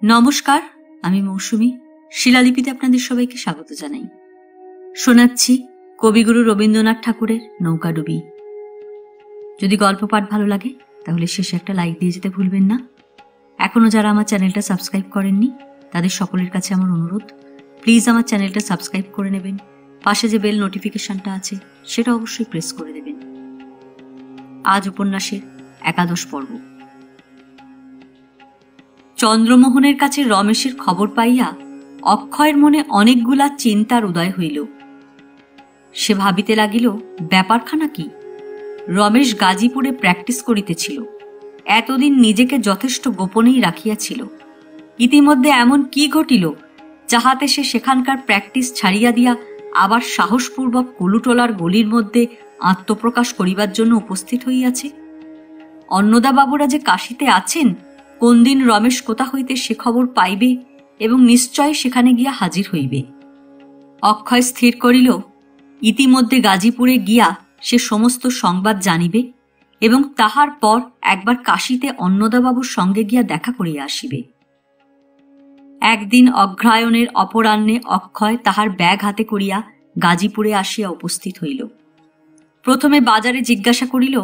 নমস্কার, আমি মৌসুমী। শিলালিপিতে আপনাদের সবাইকে স্বাগত জানাই। শোনাচ্ছি কবিগুরু রবীন্দ্রনাথ ঠাকুরের নৌকাডুবি। যদি গল্প পাঠ ভালো লাগে তাহলে শেষে একটা লাইক দিয়ে যেতে ভুলবেন না। এখনও যারা আমার চ্যানেলটা সাবস্ক্রাইব করেননি তাদের সকলের কাছে আমার অনুরোধ, প্লিজ আমার চ্যানেলটা সাবস্ক্রাইব করে নেবেন। পাশে যে বেল নোটিফিকেশনটা আছে সেটা অবশ্যই প্রেস করে দেবেন। আজ উপন্যাসের 11 পর্ব। চন্দ্রমোহনের কাছে রমেশের খবর পাইয়া অক্ষয়ের মনে অনেকগুলা চিন্তার উদয় হইল। সে ভাবিতে লাগিল, ব্যাপারখানা কি? রমেশ গাজীপুরে প্র্যাকটিস করিতেছিল, এতদিন নিজেকে যথেষ্ট গোপনেই রাখিয়াছিল। ইতিমধ্যে এমন কি ঘটিল যাহাতে সে সেখানকার প্র্যাকটিস ছাড়িয়া দিয়া আবার সাহসপূর্বক কলুটোলার গলির মধ্যে আত্মপ্রকাশ করিবার জন্য উপস্থিত হইয়াছে? অন্নদাবাবুরা যে কাশীতে আছেন, কোন দিন রমেশ কোথা হইতে সে খবর পাইবে এবং নিশ্চয় সেখানে গিয়া হাজির হইবে। অক্ষয় স্থির করিল, ইতিমধ্যে গাজীপুরে গিয়া সে সমস্ত সংবাদ জানিবে এবং তাহার পর একবার কাশীতে অন্নদাবাবুর সঙ্গে গিয়া দেখা করিয়া আসিবে। একদিন অগ্রহায়ণের অপরাহ্নে অক্ষয় তাহার ব্যাগ হাতে করিয়া গাজীপুরে আসিয়া উপস্থিত হইল। প্রথমে বাজারে জিজ্ঞাসা করিল,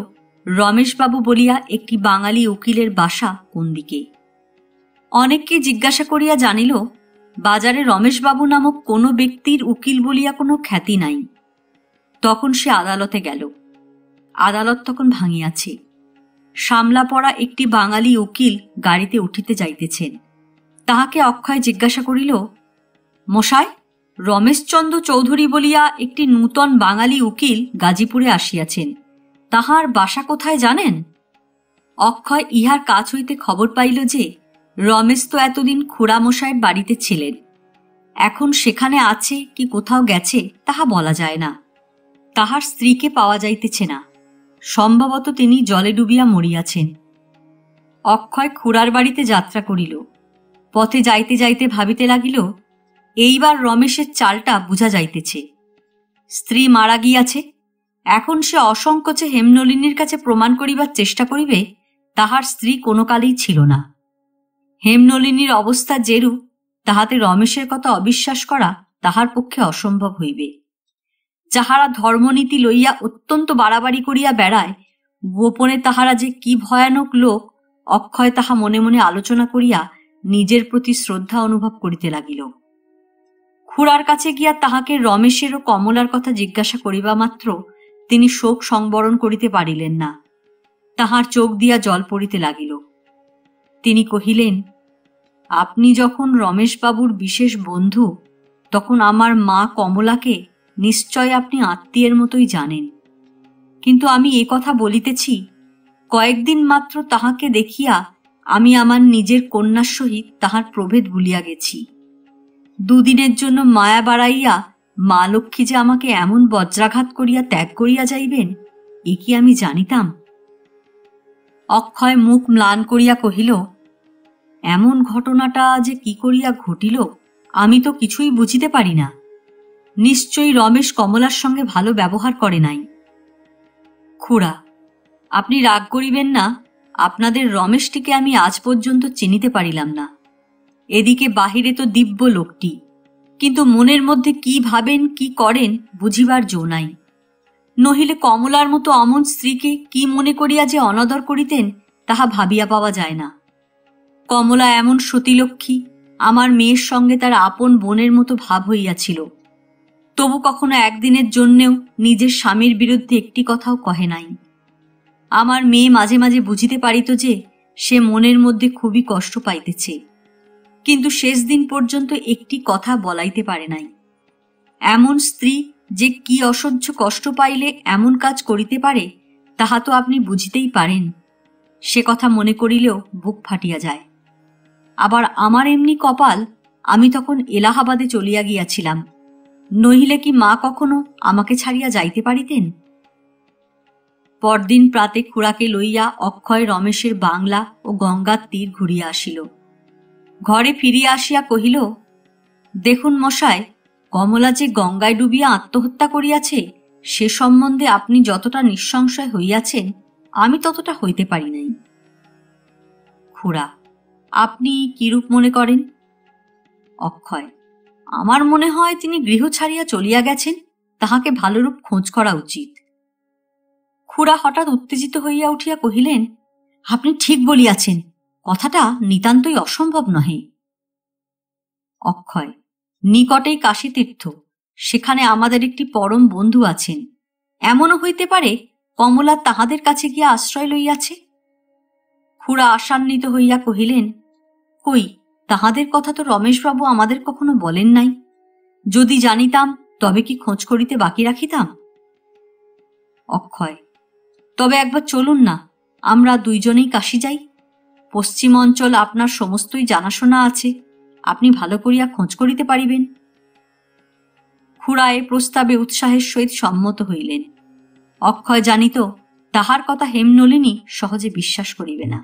রমেশবাবু বলিয়া একটি বাঙালি উকিলের বাসা কোন দিকে। অনেককে জিজ্ঞাসা করিয়া জানিল, বাজারে রমেশবাবু নামক কোনো ব্যক্তির উকিল বলিয়া কোনো খ্যাতি নাই। তখন সে আদালতে গেল। আদালত তখন ভাঙিয়াছে। সামলা পড়া একটি বাঙালি উকিল গাড়িতে উঠিতে যাইতেছেন। তাহাকে অক্ষয় জিজ্ঞাসা করিল, মশাই, রমেশচন্দ্র চৌধুরী বলিয়া একটি নূতন বাঙালি উকিল গাজীপুরে আসিয়াছেন, তাহার বাসা কোথায় জানেন? অক্ষয় ইহার কাছ হইতে খবর পাইল যে রমেশ তো এতদিন খুড়ামশাইয়ের বাড়িতে ছিলেন, এখন সেখানে আছে কি কোথাও গেছে তাহা বলা যায় না। তাহার স্ত্রীকে পাওয়া যাইতেছে না, সম্ভবত তিনি জলে ডুবিয়া মরিয়াছেন। অক্ষয় খুড়ার বাড়িতে যাত্রা করিল। পথে যাইতে যাইতে ভাবিতে লাগিল, এইবার রমেশের চালটা বুঝা যাইতেছে। স্ত্রী মারা গিয়াছে, এখন সে অসংকোচে হেমনলিনীর কাছে প্রমাণ করিবার চেষ্টা করিবে তাহার স্ত্রী কোনো কালেই ছিল না। হেমনলিনীর অবস্থা যেরূপ, তাহাতে রমেশের কথা অবিশ্বাস করা তাহার পক্ষে অসম্ভব হইবে। যাহারা ধর্মনীতি লইয়া অত্যন্ত বাড়াবাড়ি করিয়া বেড়ায়, গোপনে তাহারা যে কি ভয়ানক লোক, অক্ষয় তাহা মনে মনে আলোচনা করিয়া নিজের প্রতি শ্রদ্ধা অনুভব করিতে লাগিল। খুড়ার কাছে গিয়া তাহাকে রমেশের ও কমলার কথা জিজ্ঞাসা করিবা মাত্র তিনি শোক সংবরণ করিতে পারিলেন না। তাহার চোখ দিয়া জল পড়িতে লাগিল। তিনি কহিলেন, আপনি যখন রমেশবাবুর বিশেষ বন্ধু, তখন আমার মা কমলাকে নিশ্চয় আপনি আত্মীয়ের মতোই জানেন। কিন্তু আমি এ কথা বলিতেছি, কয়েকদিন মাত্র তাহাকে দেখিয়া আমি আমার নিজের কন্যার সহিত তাহার প্রভেদ ভুলিয়া গেছি। দুদিনের জন্য মায়া বাড়াইয়া মা লক্ষ্মী যে আমাকে এমন বজ্রাঘাত করিয়া ত্যাগ করিয়া যাইবেন, এ কি আমি জানিতাম? অক্ষয় মুখ ম্লান করিয়া কহিল, এমন ঘটনাটা যে কি করিয়া ঘটিল আমি তো কিছুই বুঝিতে পারি না। নিশ্চয়ই রমেশ কমলার সঙ্গে ভালো ব্যবহার করে নাই। খুড়া, আপনি রাগ করিবেন না, আপনাদের রমেশটিকে আমি আজ পর্যন্ত চিনিতে পারিলাম না। এদিকে বাহিরে তো দিব্য লোকটি, কিন্তু মনের মধ্যে কি ভাবেন কি করেন বুঝিবার জো নাই। নহিলে কমলার মতো অমন স্ত্রীকে কি মনে করিয়া যে অনাদর করিতেন তাহা ভাবিয়া পাওয়া যায় না। কমলা এমন সতীলক্ষ্মী, আমার মেয়ের সঙ্গে তার আপন বোনের মতো ভাব হইয়াছিল, তবু কখনো একদিনের জন্যেও নিজের স্বামীর বিরুদ্ধে একটি কথাও কহে নাই। আমার মেয়ে মাঝে মাঝে বুঝিতে পারিত যে সে মনের মধ্যে খুবই কষ্ট পাইতেছে, কিন্তু শেষ দিন পর্যন্ত একটি কথা বলাইতে পারে নাই। এমন স্ত্রী যে কি অসহ্য কষ্ট পাইলে এমন কাজ করিতে পারে তাহা তো আপনি বুঝিতেই পারেন। সে কথা মনে করিলেও বুক ফাটিয়া যায়। আবার আমার এমনি কপাল, আমি তখন এলাহাবাদে চলিয়া গিয়াছিলাম, নহিলে কি মা কখনো আমাকে ছাড়িয়া যাইতে পারিতেন? পরদিন প্রাতে খুড়াকে লইয়া অক্ষয় রমেশের বাংলা ও গঙ্গার তীর ঘুরিয়া আসিল। ঘরে ফিরিয়া আসিয়া কহিল, দেখুন মশাই, কমলা যে গঙ্গায় ডুবিয়া আত্মহত্যা করিয়াছে সে সম্বন্ধে আপনি যতটা নিঃসংশয় হইয়াছেন আমি ততটা হইতে পারি নাই। খুড়া, আপনি কিরূপ মনে করেন? অক্ষয়: আমার মনে হয় তিনি গৃহ ছাড়িয়া চলিয়া গেছেন, তাহাকে ভালোরূপ খোঁজ করা উচিত। খুড়া হঠাৎ উত্তেজিত হইয়া উঠিয়া কহিলেন, আপনি ঠিক বলিয়াছেন, কথাটা নিতান্তই অসম্ভব নহে। অক্ষয়: নিকটেই কাশীতীর্থ, সেখানে আমাদের একটি পরম বন্ধু আছেন, এমনও হইতে পারে কমলা তাহাদের কাছে গিয়া আশ্রয় লইয়াছে। খুড়া আশান্বিত হইয়া কহিলেন, কই, তাহাদের কথা তো রমেশবাবু আমাদের কখনো বলেন নাই। যদি জানিতাম তবে কি খোঁজ করিতে বাকি রাখিতাম? অক্ষয়: তবে একবার চলুন না, আমরা দুইজনেই কাশী যাই। পশ্চিম অঞ্চল আপনার সমস্তই জানাশোনা আছে, আপনি ভালো করিয়া খোঁজ করিতে পারিবেন। খুড়া এ প্রস্তাবে উৎসাহের সহিত সম্মত হইলেন। অক্ষয় জানিত তাহার কথা হেমনলিনী সহজে বিশ্বাস করিবে না,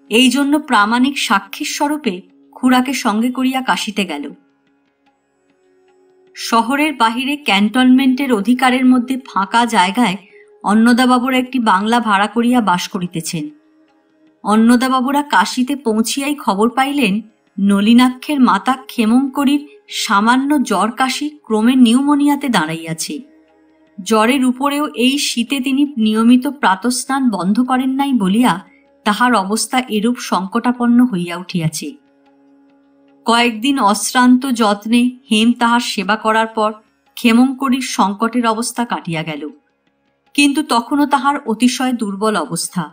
এই জন্য প্রামাণিক সাক্ষীর স্বরূপে খুড়াকে সঙ্গে করিয়া কাশীতে গেল। শহরের বাহিরে ক্যান্টনমেন্টের অধিকারের মধ্যে ফাঁকা জায়গায় অন্নদাবাবুরা একটি বাংলা ভাড়া করিয়া বাস করিতেছেন। অন্নদাবাবুরা কাশীতে পৌঁছিয়াই খবর পাইলেন নলিনাক্ষের মাতা ক্ষেমংকরীর সামান্য জ্বর কাশি ক্রমে নিউমোনিয়াতে দাঁড়াইয়াছে। জ্বরের উপরেও এই শীতে তিনি নিয়মিত প্রাতঃস্নান বন্ধ করেন নাই বলিয়া তাহার অবস্থা এরূপ সংকটাপন্ন হইয়া উঠিয়াছে। কয়েকদিন অশ্রান্ত যত্নে হেম তাহার সেবা করার পর ক্ষেমংকরীর সংকটের অবস্থা কাটিয়া গেল, কিন্তু তখনও তাহার অতিশয় দুর্বল অবস্থা।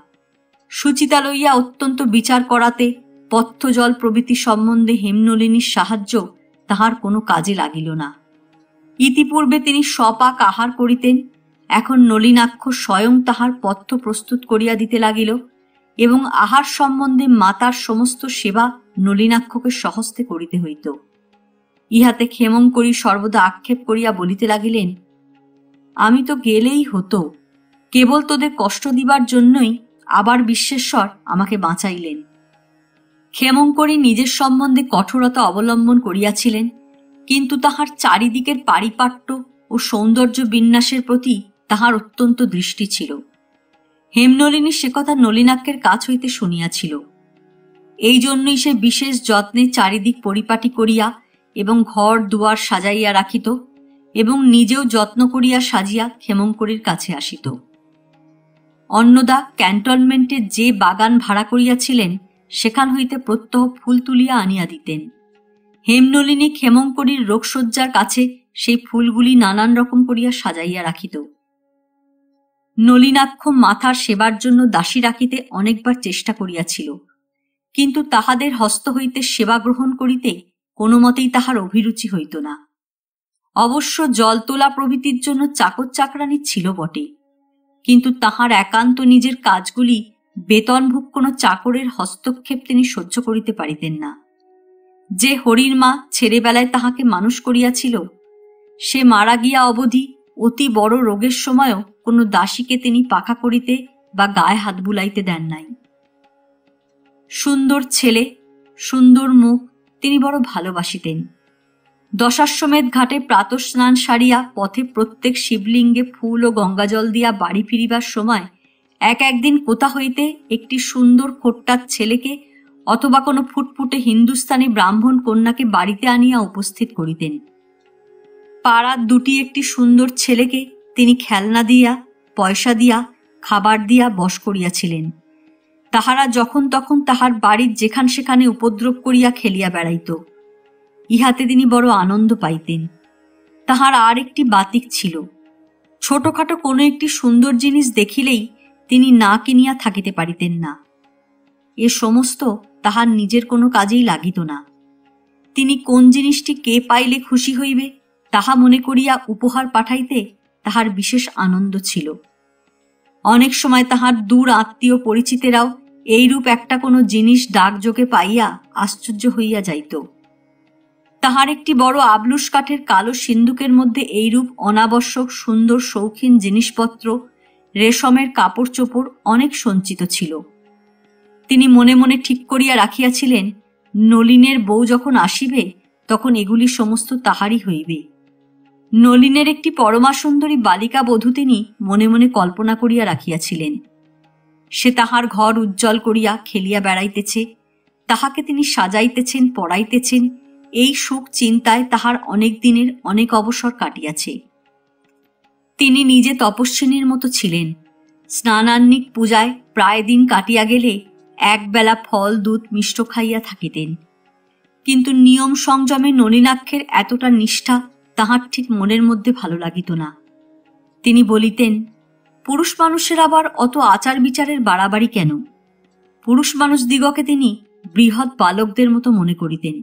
সুচিতা লইয়া অত্যন্ত বিচার করাতে পথ্যজল প্রভৃতি সম্বন্ধে হেমনলিনীর সাহায্য তাহার কোনো কাজে লাগিল না। ইতিপূর্বে তিনি সপাক আহার করিতেন, এখন নলিনাক্ষ স্বয়ং তাহার পথ্য প্রস্তুত করিয়া দিতে লাগিল এবং আহার সম্বন্ধে মাতার সমস্ত সেবা নলিনাক্ষকে স্বহস্তে করিতে হইত। ইহাতে ক্ষেমংকরী সর্বদা আক্ষেপ করিয়া বলিতে লাগিলেন, আমি তো গেলেই হতো, কেবল তোদের কষ্ট দিবার জন্যই আবার বিশ্বেশ্বর আমাকে বাঁচাইলেন। ক্ষেমংকরী নিজের সম্বন্ধে কঠোরতা অবলম্বন করিয়াছিলেন, কিন্তু তাহার চারিদিকের পারিপাট্য ও সৌন্দর্য বিন্যাসের প্রতি তাহার অত্যন্ত দৃষ্টি ছিল। হেমনলিনী সে কথা নলিনাক্ষের কাছ হইতে শুনিয়াছিল। এই জন্যই সে বিশেষ যত্নে চারিদিক পরিপাটি করিয়া এবং ঘর দুয়ার সাজাইয়া রাখিত এবং নিজেও যত্ন করিয়া সাজিয়া ক্ষেমংকরীর কাছে আসিত। অন্নদা ক্যান্টনমেন্টে যে বাগান ভাড়া করিয়াছিলেন সেখান হইতে প্রত্যহ ফুল তুলিয়া আনিয়া দিতেন। হেমনলিনী ক্ষেমংকরীর রোগশয্যার কাছে সেই ফুলগুলি নানান রকম করিয়া সাজাইয়া রাখিত। নলিনাক্ষ মাথার সেবার জন্য দাসী রাখিতে অনেকবার চেষ্টা করিয়াছিল, কিন্তু তাহাদের হস্ত হইতে সেবা গ্রহণ করিতে কোনো মতেই তাহার অভিরুচি হইত না। অবশ্য জল তোলা প্রভৃতির জন্য চাকর চাকরানি ছিল বটে, কিন্তু তাহার একান্ত নিজের কাজগুলি বেতনভুক কোনো চাকরের হস্তক্ষেপ তিনি সহ্য করিতে পারিতেন না। যে হরির মা ছেলেবেলায় তাহাকে মানুষ করিয়াছিল, সে মারা গিয়া অবধি অতি বড় রোগের সময়ও কোনো দাসীকে তিনি পাখা করিতে বা গায়ে হাত বুলাইতে দেন নাই। সুন্দর ছেলে, সুন্দর মুখ তিনি বড় ভালোবাসিতেন। দশাশ্বমেধ ঘাটে প্রাতঃস্নান সারিয়া পথে প্রত্যেক শিবলিঙ্গে ফুল ও গঙ্গাজল দিয়া বাড়ি ফিরিবার সময় একদিন কোথা হইতে একটি সুন্দর খোট্টার ছেলেকে অথবা কোনো ফুটফুটে হিন্দুস্তানি ব্রাহ্মণ কন্যাকে বাড়িতে আনিয়া উপস্থিত করিতেন। পাড়ার দুটি একটি সুন্দর ছেলেকে তিনি খেলনা দিয়া, পয়সা দিয়া, খাবার দিয়া বশ করিয়াছিলেন। তাহারা যখন তখন তাহার বাড়ির যেখান সেখানে উপদ্রব করিয়া খেলিয়া বেড়াইত। ইহাতে তিনি বড় আনন্দ পাইতেন। তাহার আর একটি বাতিক ছিল, ছোটখাটো কোনো একটি সুন্দর জিনিস দেখিলেই তিনি না কিনিয়া থাকিতে পারিতেন না। এ সমস্ত তাহার নিজের কোনো কাজেই লাগিত না। তিনি কোন জিনিসটি কে পাইলে খুশি হইবে তাহা মনে করিয়া উপহার পাঠাইতে তাহার বিশেষ আনন্দ ছিল। অনেক সময় তাহার দূর আত্মীয় পরিচিতেরাও এইরূপ একটা কোনো জিনিস ডাকযোগে পাইয়া আশ্চর্য হইয়া যাইত। তাহার একটি বড় আবলুস কাঠের কালো সিন্দুকের মধ্যে এইরূপ অনাবশ্যক সুন্দর শৌখিন জিনিসপত্র, রেশমের কাপড় চোপড় অনেক সঞ্চিত ছিল। তিনি মনে মনে ঠিক করিয়া রাখিয়াছিলেন, নলিনের বউ যখন আসিবে তখন এগুলি সমস্ত তাহারই হইবে। নলিনের একটি পরমা সুন্দরী বালিকা বধূ তিনি মনে মনে কল্পনা করিয়া রাখিয়াছিলেন। সে তাহার ঘর উজ্জ্বল করিয়া খেলিয়া বেড়াইতেছে, তাহাকে তিনি সাজাইতেছেন, পড়াইতেছেন, এই সুখ চিন্তায় তাহার অনেক দিনের অনেক অবসর কাটিয়াছে। তিনি নিজে তপস্বিনীর মতো ছিলেন। স্নানান্নিক পূজায় প্রায় দিন কাটিয়া গেলে একবেলা ফল দুধ মিষ্ট খাইয়া থাকিতেন। কিন্তু নিয়ম সংযমে নলিনাক্ষের এতটা নিষ্ঠা তাহার ঠিক মনের মধ্যে ভালো লাগিত না। তিনি বলিতেন, পুরুষ মানুষের আবার অত আচার বিচারের বাড়াবাড়ি কেন? পুরুষ মানুষ দিগকে তিনি বৃহৎ বালকদের মতো মনে করিতেন।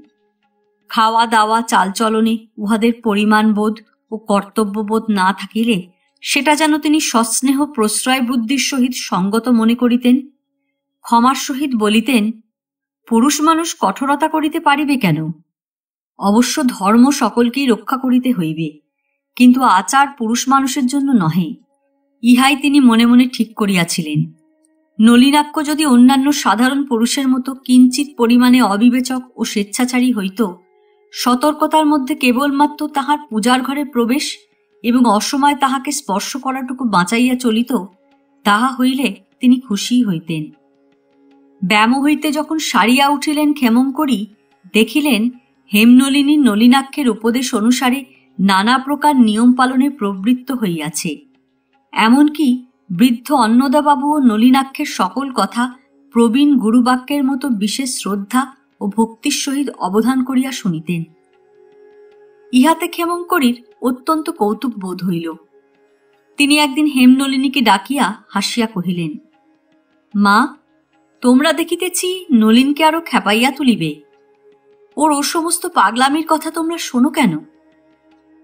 খাওয়া দাওয়া চালচলনে উহাদের পরিমাণবোধ ও কর্তব্যবোধ না থাকিলে সেটা যেন তিনি সস্নেহ প্রশ্রয় বুদ্ধির সহিত সঙ্গত মনে করিতেন। ক্ষমার সহিত বলিতেন, পুরুষ মানুষ কঠোরতা করিতে পারিবে কেন? অবশ্য ধর্ম সকলকেই রক্ষা করিতে হইবে, কিন্তু আচার পুরুষ মানুষের জন্য নহে। ইহাই তিনি মনে মনে ঠিক করিয়াছিলেন। নলিনাক্ষ যদি অন্যান্য সাধারণ পুরুষের মতো কিঞ্চিত পরিমাণে অবিবেচক ও স্বেচ্ছাচারী হইত, সতর্কতার মধ্যে কেবলমাত্র তাহার পূজার ঘরে প্রবেশ এবং অসময় তাহাকে স্পর্শ করাটুকু বাঁচাইয়া চলিত, তাহা হইলে তিনি খুশি হইতেন। ব্যাম হইতে যখন সারিয়া উঠিলেন ক্ষেমংকরী, দেখিলেন হেমনলিনী নলিনাক্ষের উপদেশ অনুসারে নানা প্রকার নিয়ম পালনে প্রবৃত্ত হইয়াছে। এমনকি বৃদ্ধ অন্নদাবাবু ও নলিনাক্ষের সকল কথা প্রবীণ গুরুবাক্যের মতো বিশেষ শ্রদ্ধা ও ভক্তির সহিত অবধান করিয়া শুনিতেন। ইহাতে ক্ষেমংকরীর অত্যন্ত কৌতুক বোধ হইল। তিনি একদিন হেমনলিনীকে ডাকিয়া হাসিয়া কহিলেন, মা, তোমরা দেখিতেছি নলিনকে আরো খেপাইয়া তুলিবে। ওর ও সমস্ত পাগলামির কথা তোমরা শোনো কেন?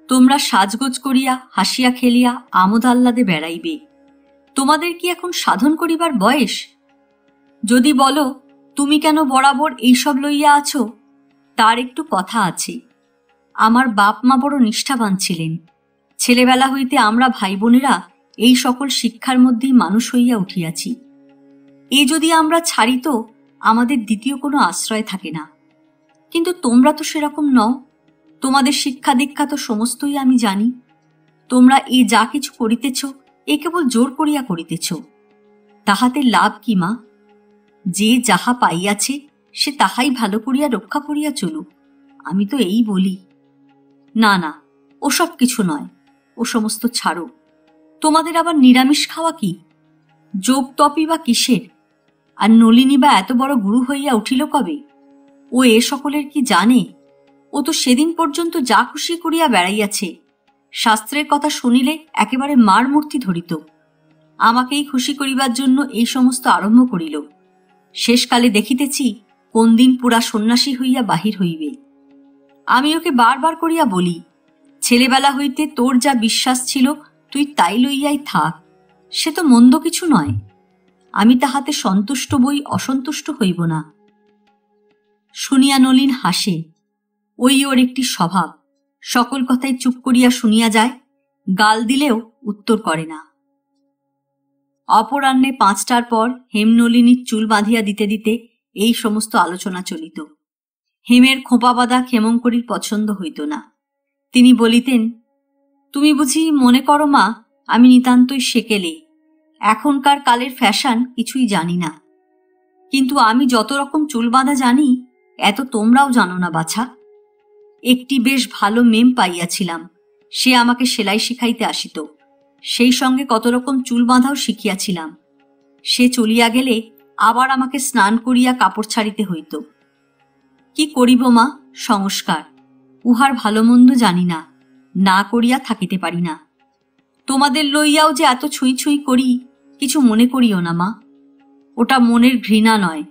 তোমরা সাজগোজ করিয়া হাসিয়া খেলিয়া আমোদ আহ্লাদে বেড়াইবে। তোমাদের কি এখন সাধন করিবার বয়স? যদি বলো তুমি কেন বরাবর এইসব লইয়া আছো, তার একটু কথা আছে। আমার বাপ মা বড় নিষ্ঠাবান ছিলেন। ছেলেবেলা হইতে আমরা ভাই বোনেরা এই সকল শিক্ষার মধ্যেই মানুষ হইয়া উঠিয়াছি। এ যদি আমরা ছাড়ি তো আমাদের দ্বিতীয় কোনো আশ্রয় থাকে না। কিন্তু তোমরা তো সেরকম নও। তোমাদের শিক্ষা দীক্ষা তো সমস্তই আমি জানি। তোমরা এ যা কিছু করিতেছ, এ কেবল জোর করিয়া করিতেছ। তাহাতে লাভ কি মা? যে যাহা পাইয়াছে সে তাহাই ভালো করিয়া রক্ষা করিয়া চলুক, আমি তো এই বলি। না না, ওসব কিছু নয়, ও সমস্ত ছাড়ো। তোমাদের আবার নিরামিষ খাওয়া কি? যোগ তপই বা কিসের? আর নলিনী বা এত বড় গুরু হইয়া উঠিল কবে? ও এ সকলের কি জানে? ও তো সেদিন পর্যন্ত যা খুশি করিয়া বেড়াইয়াছে। শাস্ত্রের কথা শুনিলে একেবারে মার মূর্তি ধরিত। আমাকেই খুশি করিবার জন্য এই সমস্ত আরম্ভ করিল। শেষকালে দেখিতেছি কোন দিন পুরা সন্ন্যাসী হইয়া বাহির হইবে। আমি ওকে বারবার করিয়া বলি, ছেলেবেলা হইতে তোর যা বিশ্বাস ছিল তুই তাই লইয়াই থাক, সে তো মন্দ কিছু নয়। আমি তাহাতে সন্তুষ্ট বই অসন্তুষ্ট হইব না। শুনিয়া নলিন হাসে। ওই ওর একটি স্বভাব, সকল কথাই চুপ করিয়া শুনিয়া যায়, গাল দিলেও উত্তর করে না। অপরাহ্নে 5টার পর হেমনলিনীর চুল বাঁধিয়া দিতে দিতে এই সমস্ত আলোচনা চলিত। হেমের খোঁপা বাঁধা ক্ষেমংকরীর পছন্দ হইত না। তিনি বলিতেন, তুমি বুঝি মনে করো মা আমি নিতান্তই সেকেলে, এখনকার কালের ফ্যাশন কিছুই জানি না। কিন্তু আমি যত রকম চুল বাঁধা জানি এত তোমরাও জানো না বাছা। একটি বেশ ভালো মেম পাইয়াছিলাম, সে আমাকে সেলাই শিখাইতে আসিত। সেই সঙ্গে কত রকম চুল বাঁধাও শিখিয়াছিলাম। সে চলিয়া গেলে আবার আমাকে স্নান করিয়া কাপড় ছাড়িতে হইত। কি করিব মা, সংস্কার, উহার ভালো মন্দ জানি না, না করিয়া থাকিতে পারি না। তোমাদের লইয়াও যে এত ছুঁই ছুঁই করি, কিছু মনে করিও না মা। ওটা মনের ঘৃণা নয়,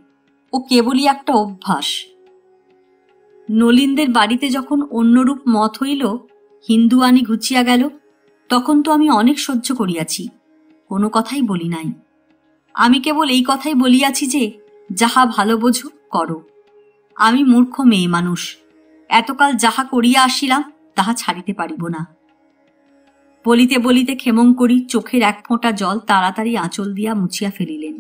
ও কেবলই একটা অভ্যাস। নলিনদের বাড়িতে যখন অন্যরূপ মত হইল, হিন্দুয়ানি ঘুচিয়া গেল, তখন তো আমি অনেক সহ্য করিয়াছি, কোনো কথাই বলি নাই। আমি কেবল এই কথাই বলিয়াছি যে যাহা ভালো বোঝো করো। আমি মূর্খ মেয়ে মানুষ, এতকাল যাহা করিয়া আসিলাম তাহা ছাড়িতে পারিব না। বলিতে বলিতে ক্ষেমংকরী চোখের এক ফোঁটা জল তাড়াতাড়ি আঁচল দিয়া মুছিয়া ফেলিলেন।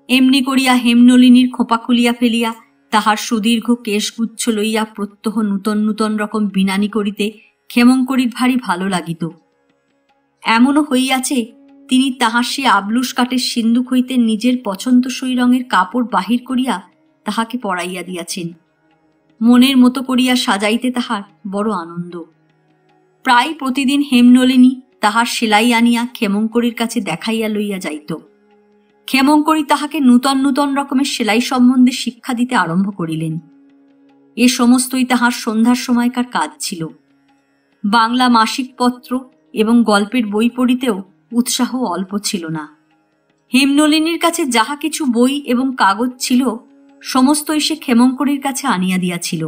এমনি করিয়া হেমনলিনীর খোঁপা খুলিয়া ফেলিয়া তাহার সুদীর্ঘ কেশগুচ্ছ লইয়া প্রত্যহ নূতন নূতন রকম বিনানি করিতে ক্ষেমংকরীর ভারী ভালো লাগিত। এমনও হইয়াছে তিনি তাহার সে আবলুস কাঠের সিন্দুক হইতে নিজের পছন্দসই রঙের কাপড় বাহির করিয়া তাহাকে পড়াইয়া দিয়াছেন। মনের মতো করিয়া সাজাইতে তাহার বড় আনন্দ। প্রায় প্রতিদিন হেমনলিনী তাহার সেলাই আনিয়া ক্ষেমংকরীর কাছে দেখাইয়া লইয়া যাইত। ক্ষেমংকরী তাহাকে নূতন নূতন রকমের সেলাই সম্বন্ধে শিক্ষা দিতে আরম্ভ করিলেন। এ সমস্তই তাহার সন্ধ্যার সময়কার কাজ ছিল। বাংলা মাসিক পত্র এবং গল্পের বই পড়িতেও উৎসাহ অল্প ছিল না। হেমনলিনীর কাছে যাহা কিছু বই এবং কাগজ ছিল সমস্তই সে ক্ষেমংকরীর কাছে আনিয়া দিয়াছিল।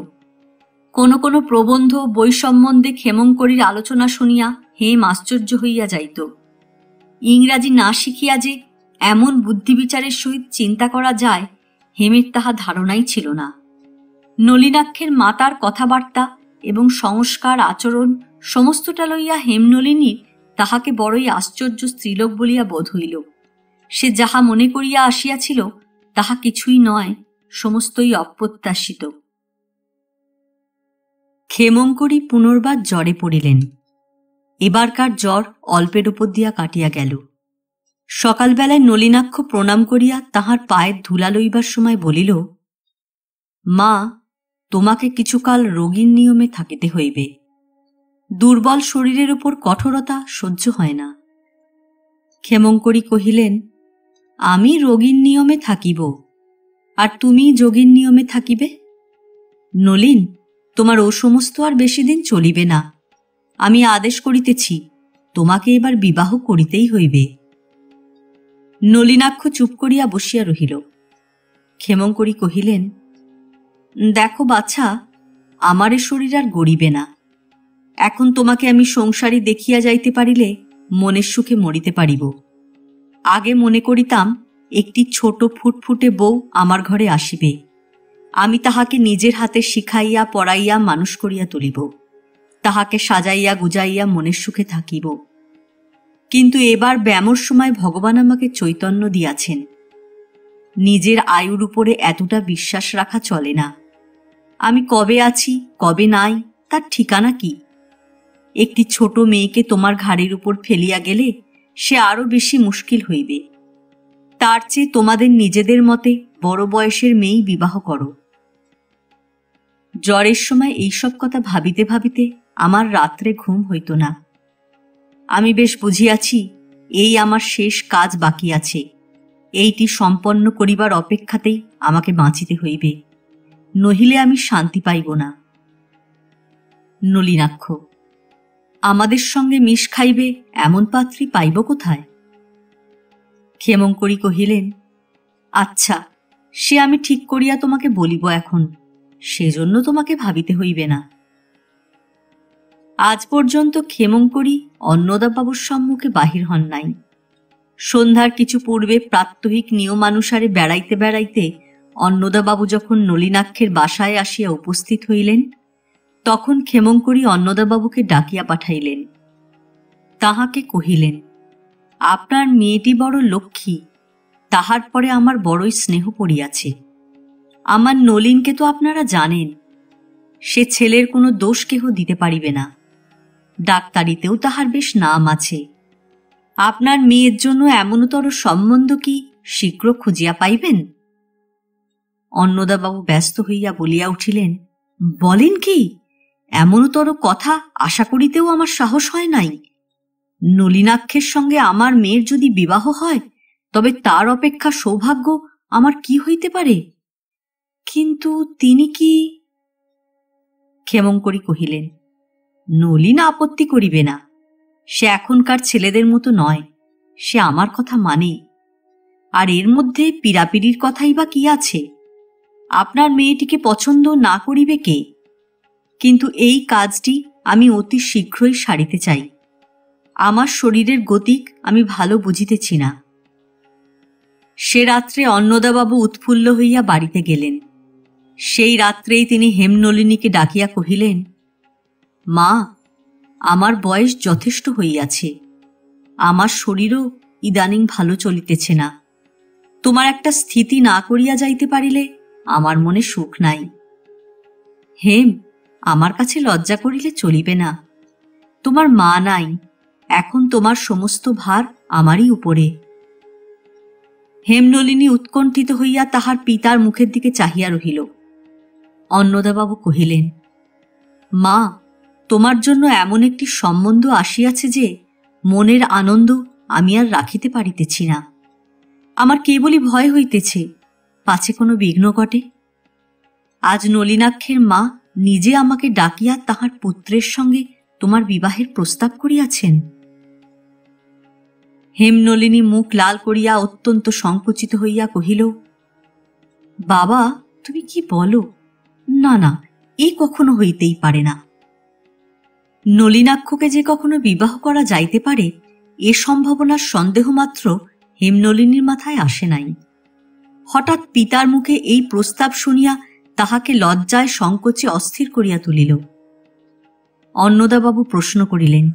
কোনো কোনো প্রবন্ধ বই সম্বন্ধে ক্ষেমংকরীর আলোচনা শুনিয়া হেম আশ্চর্য হইয়া যাইত। ইংরাজি না শিখিয়া যে এমন বুদ্ধিবিচারের সহিত চিন্তা করা যায় হেমের তাহা ধারণাই ছিল না। নলিনাক্ষের মাতার কথাবার্তা এবং সংস্কার আচরণ সমস্তটা লইয়া হেমনলিনীর তাহাকে বড়ই আশ্চর্য স্ত্রীলোক বলিয়া বোধ হইল। সে যাহা মনে করিয়া আসিয়াছিল তাহা কিছুই নয়, সমস্তই অপ্রত্যাশিত। ক্ষেমংকরী পুনর্বার জ্বরে পড়িলেন। এবারকার জ্বর অল্পের উপর দিয়া কাটিয়া গেল। সকালবেলায় নলিনাক্ষ প্রণাম করিয়া তাহার পায়ের ধুলা লইবার সময় বলিল, মা, তোমাকে কিছুকাল রোগীর নিয়মে থাকিতে হইবে। দুর্বল শরীরের উপর কঠোরতা সহ্য হয় না। ক্ষেমংকরী কহিলেন, আমি রোগীর নিয়মে থাকিব, আর তুমি যোগীর নিয়মে থাকিবে? নলিন, তোমার ও সমস্ত আর বেশি দিন চলিবে না। আমি আদেশ করিতেছি, তোমাকে এবার বিবাহ করিতেই হইবে। নলিনাক্ষ চুপ করিয়া বসিয়া রহিল। ক্ষেমংকরী কহিলেন, দেখো বাছা, আমার এ শরীর আর গড়িবে না। এখন তোমাকে আমি সংসারী দেখিয়া যাইতে পারিলে মনের সুখে মরিতে পারিব। আগে মনে করিতাম একটি ছোট ফুটফুটে বউ আমার ঘরে আসিবে, আমি তাহাকে নিজের হাতে শিখাইয়া পড়াইয়া মানুষ করিয়া তুলিব, তাহাকে সাজাইয়া গুজাইয়া মনের সুখে থাকিব। কিন্তু এবার ব্যামোর সময় ভগবান আমাকে চৈতন্য দিয়াছেন। নিজের আয়ুর উপরে এতটা বিশ্বাস রাখা চলে না। আমি কবে আছি কবে নাই তার ঠিকানা কি? একটি ছোট মেয়েকে তোমার ঘাড়ের উপর ফেলিয়া গেলে সে আরো বেশি মুশকিল হইবে। তার চেয়ে তোমাদের নিজেদের মতে বড় বয়সের মেয়েই বিবাহ করো। জ্বরের সময় এইসব কথা ভাবিতে ভাবিতে আমার রাত্রে ঘুম হইত না। আমি বেশ বুঝিয়াছি এই আমার শেষ কাজ বাকি আছে, এইটি সম্পন্ন করিবার অপেক্ষাতেই আমাকে বাঁচিতে হইবে, নহিলে আমি শান্তি পাইব না। নলিনাক্ষ, আমাদের সঙ্গে মিশ খাইবে এমন পাত্রী পাইব কোথায়? ক্ষেমংকরী কহিলেন, আচ্ছা, সে আমি ঠিক করিয়া তোমাকে বলিব এখন, সেজন্য তোমাকে ভাবিতে হইবে না। আজ পর্যন্ত ক্ষেমংকরী অন্নদাবাবুর সম্মুখে বাহির হন নাই। সন্ধ্যার কিছু পূর্বে প্রাত্যহিক নিয়মানুসারে বেড়াইতে বেড়াইতে অন্নদাবাবু যখন নলিনাক্ষের বাসায় আসিয়া উপস্থিত হইলেন, তখন ক্ষেমংকরী অন্নদাবাবুকে ডাকিয়া পাঠাইলেন। তাহাকে কহিলেন, আপনার মেয়েটি বড় লক্ষ্মী, তাহার পরে আমার বড়ই স্নেহ পড়িয়াছে। আমার নলিনকে তো আপনারা জানেন, সে ছেলের কোনো দোষ কেহ দিতে পারিবে না। ডাক্তারিতেও তাহার বেশ নাম আছে। আপনার মেয়ের জন্য এমনতর সম্বন্ধ কি শীঘ্র খুঁজিয়া পাইবেন? অন্নদাবাবু ব্যস্ত হইয়া বলিয়া উঠিলেন, বলেন কি? এমনতর কথা আশা করিতেও আমার সাহস হয় নাই। নলিনাক্ষের সঙ্গে আমার মেয়ের যদি বিবাহ হয় তবে তার অপেক্ষা সৌভাগ্য আমার কি হইতে পারে? কিন্তু তিনি কি? ক্ষেমংকরী কহিলেন, নলিন আপত্তি করিবে না। সে এখনকার ছেলেদের মতো নয়, সে আমার কথা মানে। আর এর মধ্যে পীড়াপিড়ির কথাই বা কি আছে? আপনার মেয়েটিকে পছন্দ না করিবে কে? কিন্তু এই কাজটি আমি অতি শীঘ্রই সারিতে চাই। আমার শরীরের গতিক আমি ভালো বুঝিতেছি না। সে রাত্রে অন্নদাবাবু উৎফুল্ল হইয়া বাড়িতে গেলেন। সেই রাত্রেই তিনি হেমনলিনীকে ডাকিয়া কহিলেন, মা, আমার বয়স যথেষ্ট হইয়াছে, আমার শরীরও ইদানিং ভালো চলিতেছে না। তোমার একটা স্থিতি না করিয়া যাইতে পারিলে আমার মনে সুখ নাই। হেম, আমার কাছে লজ্জা করিলে চলিবে না। তোমার মা নাই, এখন তোমার সমস্ত ভার আমারই উপরে। হেমনলিনী উৎকণ্ঠিত হইয়া তাহার পিতার মুখের দিকে চাহিয়া রহিল। অন্নদাবাবু কহিলেন, মা, তোমার জন্য এমন একটি সম্বন্ধ আসিয়াছে যে মনের আনন্দ আমি আর রাখিতে পারিতেছি না। আমার কেবলই ভয় হইতেছে পাছে কোনো বিঘ্ন ঘটে। আজ নলিনাক্ষের মা নিজে আমাকে ডাকিয়া তাহার পুত্রের সঙ্গে তোমার বিবাহের প্রস্তাব করিয়াছেন। হেমনলিনী মুখ লাল করিয়া অত্যন্ত সংকুচিত হইয়া কহিল, বাবা, তুমি কি বলো? না না, এই কখনো হইতেই পারে না। নলিনাক্ষকে যে কখনো বিবাহ করা যাইতে পারে এ সম্ভাবনার সন্দেহমাত্র হেমনলিনীর মাথায় আসে নাই। হঠাৎ পিতার মুখে এই প্রস্তাব শুনিয়া তাহাকে লজ্জায় সংকোচে অস্থির করিয়া তুলিল। অন্নদাবাবু প্রশ্ন করিলেন,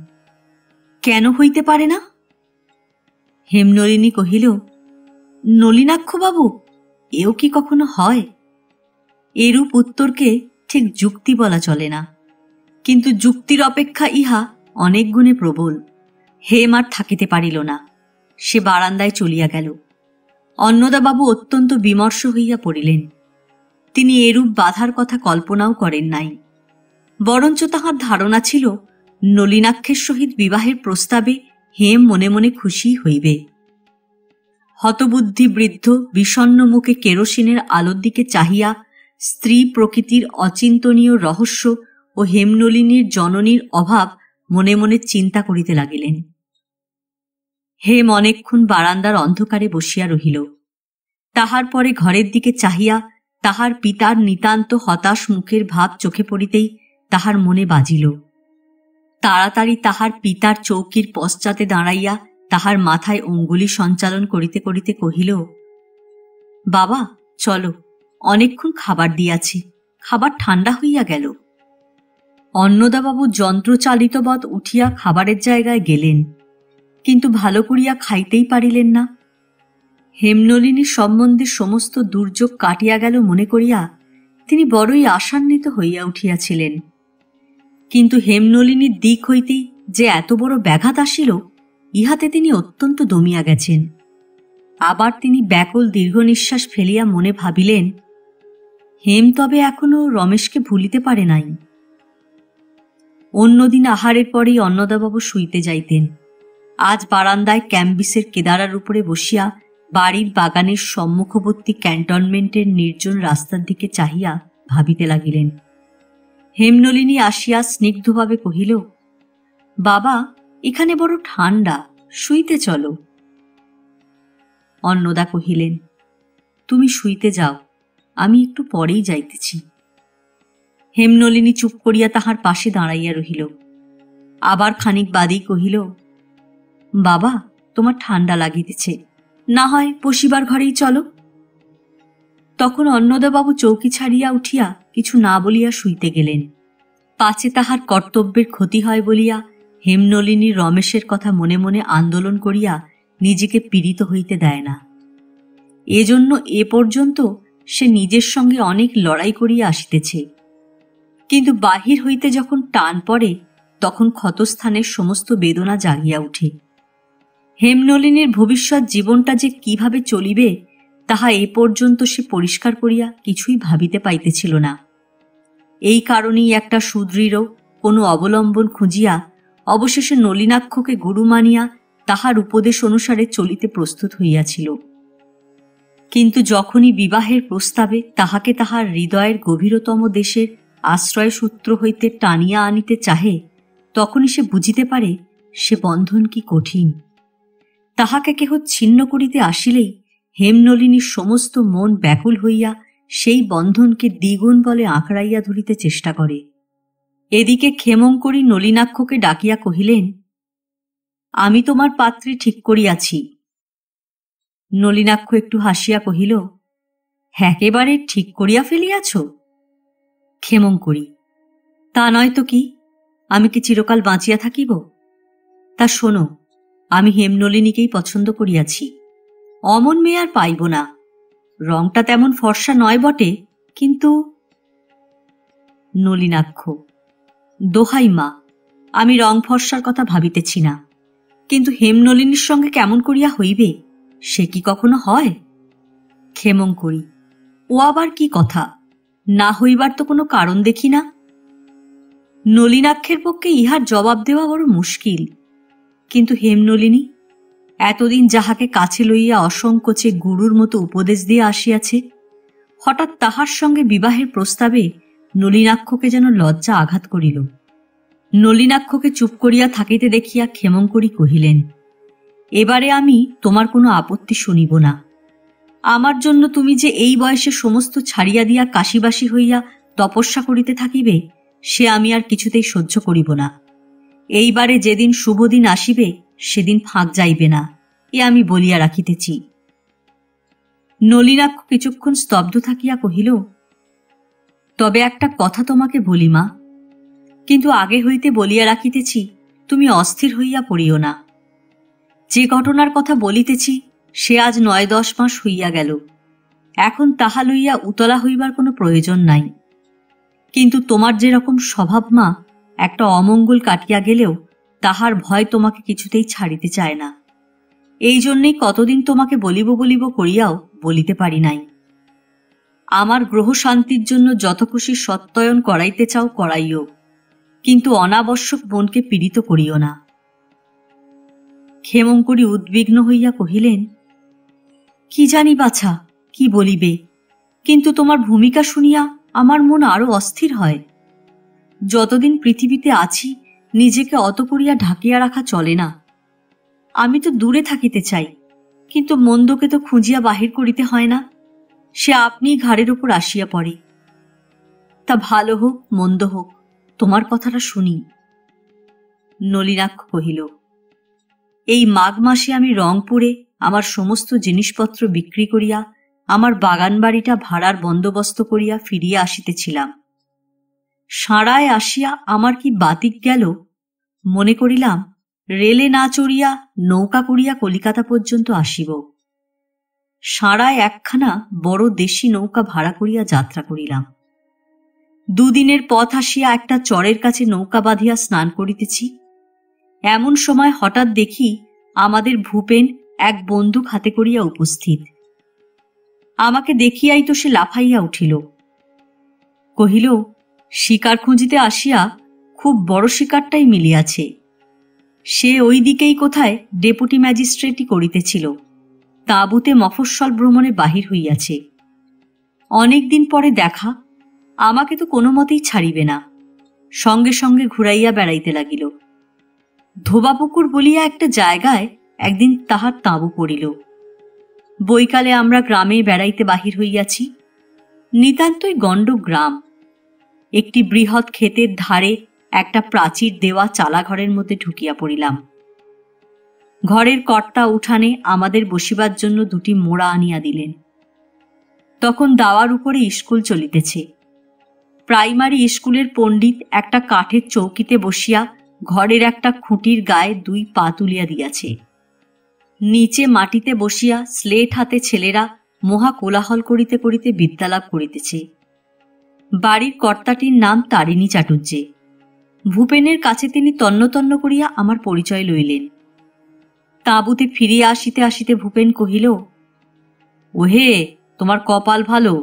কেন হইতে পারে না? হেমনলিনী কহিল, নলিনাক্ষবাবু, এও কি কখনো হয়? এরূপ উত্তরকে ঠিক যুক্তি বলা চলে না, কিন্তু যুক্তির অপেক্ষা ইহা অনেক গুণে প্রবল। হেম আর থাকিতে পারিল না, সে বারান্দায় চলিয়া গেল। অন্নদাবাবু অত্যন্ত বিমর্ষ হইয়া পড়িলেন। তিনি এরূপ বাধার কথা কল্পনাও করেন নাই, বরঞ্চ তাহার ধারণা ছিল নলিনাক্ষের সহিত বিবাহের প্রস্তাবে হেম মনে মনে খুশি হইবে। হতবুদ্ধি বৃদ্ধ বিষণ্ণ মুখে কেরোসিনের আলোর দিকে চাহিয়া স্ত্রী প্রকৃতির অচিন্তনীয় রহস্য ও হেমনলিনীর জননীর অভাব মনে মনে চিন্তা করিতে লাগিলেন। হেম অনেকক্ষণ বারান্দার অন্ধকারে বসিয়া রহিল। তাহার পরে ঘরের দিকে চাহিয়া তাহার পিতার নিতান্ত হতাশ মুখের ভাব চোখে পড়িতেই তাহার মনে বাজিল। তাড়াতাড়ি তাহার পিতার চৌকির পশ্চাতে দাঁড়াইয়া তাহার মাথায় অঙ্গুলি সঞ্চালন করিতে করিতে কহিল, বাবা, চলো, অনেকক্ষণ খাবার দিয়াছি, খাবার ঠান্ডা হইয়া গেল। অন্নদাবাবু যন্ত্রচালিতবৎ উঠিয়া খাবারের জায়গায় গেলেন, কিন্তু ভালো করিয়া খাইতেই পারিলেন না। হেমনলিনীর সম্বন্ধে সমস্ত দুর্যোগ কাটিয়া গেল মনে করিয়া তিনি বড়ই আশান্বিত হইয়া উঠিয়াছিলেন, কিন্তু হেমনলিনীর দিক হইতেই যে এত বড় ব্যাঘাত আসিল ইহাতে তিনি অত্যন্ত দমিয়া গেছেন। আবার তিনি ব্যাকুল দীর্ঘ নিঃশ্বাস ফেলিয়া মনে ভাবিলেন, হেম তবে এখনো রমেশকে ভুলিতে পারে নাই। অন্যদিন আহারের পরেই অন্নদাবাবু শুইতে যাইতেন। আজ বারান্দায় ক্যাম্বিসের কেদারার উপরে বসিয়া বাড়ির বাগানের সম্মুখবর্তী ক্যান্টনমেন্টের নির্জন রাস্তার দিকে চাহিয়া ভাবিতে লাগিলেন। হেমনলিনী আসিয়া স্নিগ্ধভাবে কহিল, বাবা, এখানে বড় ঠান্ডা, শুইতে চলো। অন্নদা কহিলেন, তুমি শুইতে যাও, আমি একটু পরেই যাইতেছি। হেমনলিনী চুপ করিয়া তাহার পাশে দাঁড়াইয়া রহিল। আবার খানিক বাদেই কহিল, বাবা, তোমার ঠান্ডা লাগিতেছে, না হয় বসিবার ঘরেই চলো। তখন অন্নদাবাবু চৌকি ছাড়িয়া উঠিয়া কিছু না বলিয়া শুইতে গেলেন। পাছে তাহার কর্তব্যের ক্ষতি হয় বলিয়া হেমনলিনী রমেশের কথা মনে মনে আন্দোলন করিয়া নিজেকে পীড়িত হইতে দেয় না। এজন্য এ পর্যন্ত সে নিজের সঙ্গে অনেক লড়াই করিয়া আসিতেছে, কিন্তু বাহির হইতে যখন টান পড়ে তখন ক্ষতস্থানের সমস্ত বেদনা জাগিয়া উঠে। হেমনলিনীর ভবিষ্যৎ জীবনটা যে কিভাবে চলিবে তাহা এ পর্যন্ত সে পরিষ্কার করিয়া কিছুই ভাবিতে পাইতেছিল না। এই কারণেই একটা সুদৃঢ় কোনো অবলম্বন খুঁজিয়া অবশেষে নলিনাক্ষকে গুরু মানিয়া তাহার উপদেশ অনুসারে চলিতে প্রস্তুত হইয়াছিল। কিন্তু যখনই বিবাহের প্রস্তাবে তাহাকে তাহার হৃদয়ের গভীরতম দেশের আশ্রয়সূত্র হইতে টানিয়া আনিতে চাহে, তখনই সে বুঝিতে পারে সে বন্ধন কি কঠিন। তাহাকে কেহ ছিন্ন করিতে আসিলেই হেমনলিনীর সমস্ত মন ব্যাকুল হইয়া সেই বন্ধনকে দ্বিগুণ বলে আঁকড়াইয়া ধরিতে চেষ্টা করে। এদিকে ক্ষেমঙ্করী নলিনাক্ষকে ডাকিয়া কহিলেন, আমি তোমার পাত্রী ঠিক করিয়াছি। নলিনাক্ষ একটু হাসিয়া কহিল, একেবারে ঠিক করিয়া ফেলিয়াছ? ক্ষেমঙ্করী, তা নয় তো কি, আমি কি চিরকাল বাঁচিয়া থাকিব? তা শোনো, আমি হেমনলিনীকেই পছন্দ করিয়াছি। অমন মেয়ে আর পাইব না। রংটা তেমন ফর্সা নয় বটে, কিন্তু। নলিনাক্ষ, দোহাই মা, আমি রং ফর্সার কথা ভাবিতেছি না, কিন্তু হেমনলিনীর সঙ্গে কেমন করিয়া হইবে সে কি কখনো হয়? ক্ষেমংকরী: ও আবার কি কথা, না হইবার তো কোনো কারণ দেখি না। নলিনাক্ষের পক্ষে ইহার জবাব দেওয়া বড় মুশকিল। কিন্তু হেমনলিনী এতদিন যাহাকে কাছে লইয়া অসংকোচে গুরুর মতো উপদেশ দিয়ে আসিয়াছে, হঠাৎ তাহার সঙ্গে বিবাহের প্রস্তাবে নলিনাক্ষকে যেন লজ্জা আঘাত করিল। নলিনাক্ষকে চুপ করিয়া থাকিতে দেখিয়া ক্ষেমংকরী কহিলেন, এবারে আমি তোমার কোনো আপত্তি শুনিব না। আমার জন্য তুমি যে এই বয়সে সমস্ত ছাড়িয়া দিয়া কাশিবাসী হইয়া তপস্যা করিতে থাকিবে, সে আমি আর কিছুতেই সহ্য করিব না। এইবারে যেদিন শুভদিন আসিবে সেদিন ফাঁক যাইবে না, এ আমি বলিয়া রাখিতেছি। নলিনাক্ষ কিছুক্ষণ স্তব্ধ থাকিয়া কহিল, তবে একটা কথা তোমাকে বলি মা, কিন্তু আগে হইতে বলিয়া রাখিতেছি, তুমি অস্থির হইয়া পড়িও না। যে ঘটনার কথা বলিতেছি সে আজ ৯-১০ মাস হইয়া গেল। এখন তাহা লইয়া উতলা হইবার কোনো প্রয়োজন নাই। কিন্তু তোমার যেরকম স্বভাব মা, একটা অমঙ্গল কাটিয়া গেলেও তাহার ভয় তোমাকে কিছুতেই ছাড়িতে চায় না। এই জন্যেই কতদিন তোমাকে বলিব বলিব করিয়াও বলিতে পারি নাই। আমার গ্রহ শান্তির জন্য যত খুশি সত্যায়ন করাইতে চাও করাইও, কিন্তু অনাবশ্যক মনকে পীড়িত করিও না। ক্ষেমংকরী উদ্বিগ্ন হইয়া কহিলেন, কি জানি বাছা, কি বলিবে, কিন্তু তোমার ভূমিকা শুনিয়া আমার মন আরো অস্থির হয়। যতদিন পৃথিবীতে আছি নিজেকে অত করিয়া ঢাকিয়া রাখা চলে না। আমি তো দূরে থাকিতে চাই, কিন্তু মন্দকে তো খুঁজিয়া বাহির করিতে হয় না, সে আপনি ঘাড়ের উপর আসিয়া পড়ে। তা ভালো হোক মন্দ হোক, তোমার কথাটা শুনি। নলিনাক্ষ কহিল, এই মাঘ মাসে আমি রংপুরে আমার সমস্ত জিনিসপত্র বিক্রি করিয়া আমার বাগান বাড়িটা ভাড়ার বন্দোবস্ত করিয়া ফিরিয়া আসিতেছিলাম। সাঁড়ায় আসিয়া আমার কি বাতিক গেল, মনে করিলাম রেলে না চড়িয়া নৌকা করিয়া কলিকাতা পর্যন্ত আসিব। সাঁড়ায় একখানা বড় দেশি নৌকা ভাড়া করিয়া যাত্রা করিলাম। 2 দিনের পথ আসিয়া একটা চরের কাছে নৌকা বাঁধিয়া স্নান করিতেছি, এমন সময় হঠাৎ দেখি আমাদের ভূপেন এক বন্দুক হাতে করিয়া উপস্থিত। আমাকে দেখিয়াই তো সে লাফাইয়া উঠিল, কহিল, শিকার খুঁজিতে আসিয়া খুব বড় শিকারটাই মিলিয়াছে। সে ওই দিকেই কোথায় ডেপুটি ম্যাজিস্ট্রেটই করিতেছিল, তাঁবুতে মফস্বল ভ্রমণে বাহির হইয়াছে। অনেকদিন পরে দেখা, আমাকে তো কোনো মতেই ছাড়িবে না, সঙ্গে সঙ্গে ঘুরাইয়া বেড়াইতে লাগিল। ধোবাপুকুর বলিয়া একটা জায়গায় একদিন তাহার তাঁবু পড়িল। বৈকালে আমরা গ্রামে বেড়াইতে বাহির হইয়াছি। নিতান্তই গণ্ড গ্রাম। একটি বৃহৎ ক্ষেতের ধারে একটা প্রাচীর দেওয়া চালাঘরের মধ্যে ঢুকিয়া পড়িলাম। ঘরের কর্তা উঠানে আমাদের বসিবার জন্য 2টি মোড়া আনিয়া দিলেন। তখন দাওয়ার উপরে স্কুল চলিতেছে। প্রাইমারি স্কুলের পণ্ডিত একটা কাঠের চৌকিতে বসিয়া ঘরের একটা খুঁটির গায়ে 2 পা তুলিয়া দিয়াছে। নিচে মাটিতে বসিয়া স্লেট হাতে ছেলেরা মহা কোলাহল করিতে করিতে বিদ্যালাভ করিতেছে। বাড়ির কর্তাটির নাম তারিণী চাটুর্যে। ভূপেনের কাছে তিনি তন্ন তন্ন করিয়া আমার পরিচয় লইলেন। তাঁবুতে ফিরিয়া আসিতে আসিতে ভূপেন কহিল, ওহে, তোমার কপাল ভালো,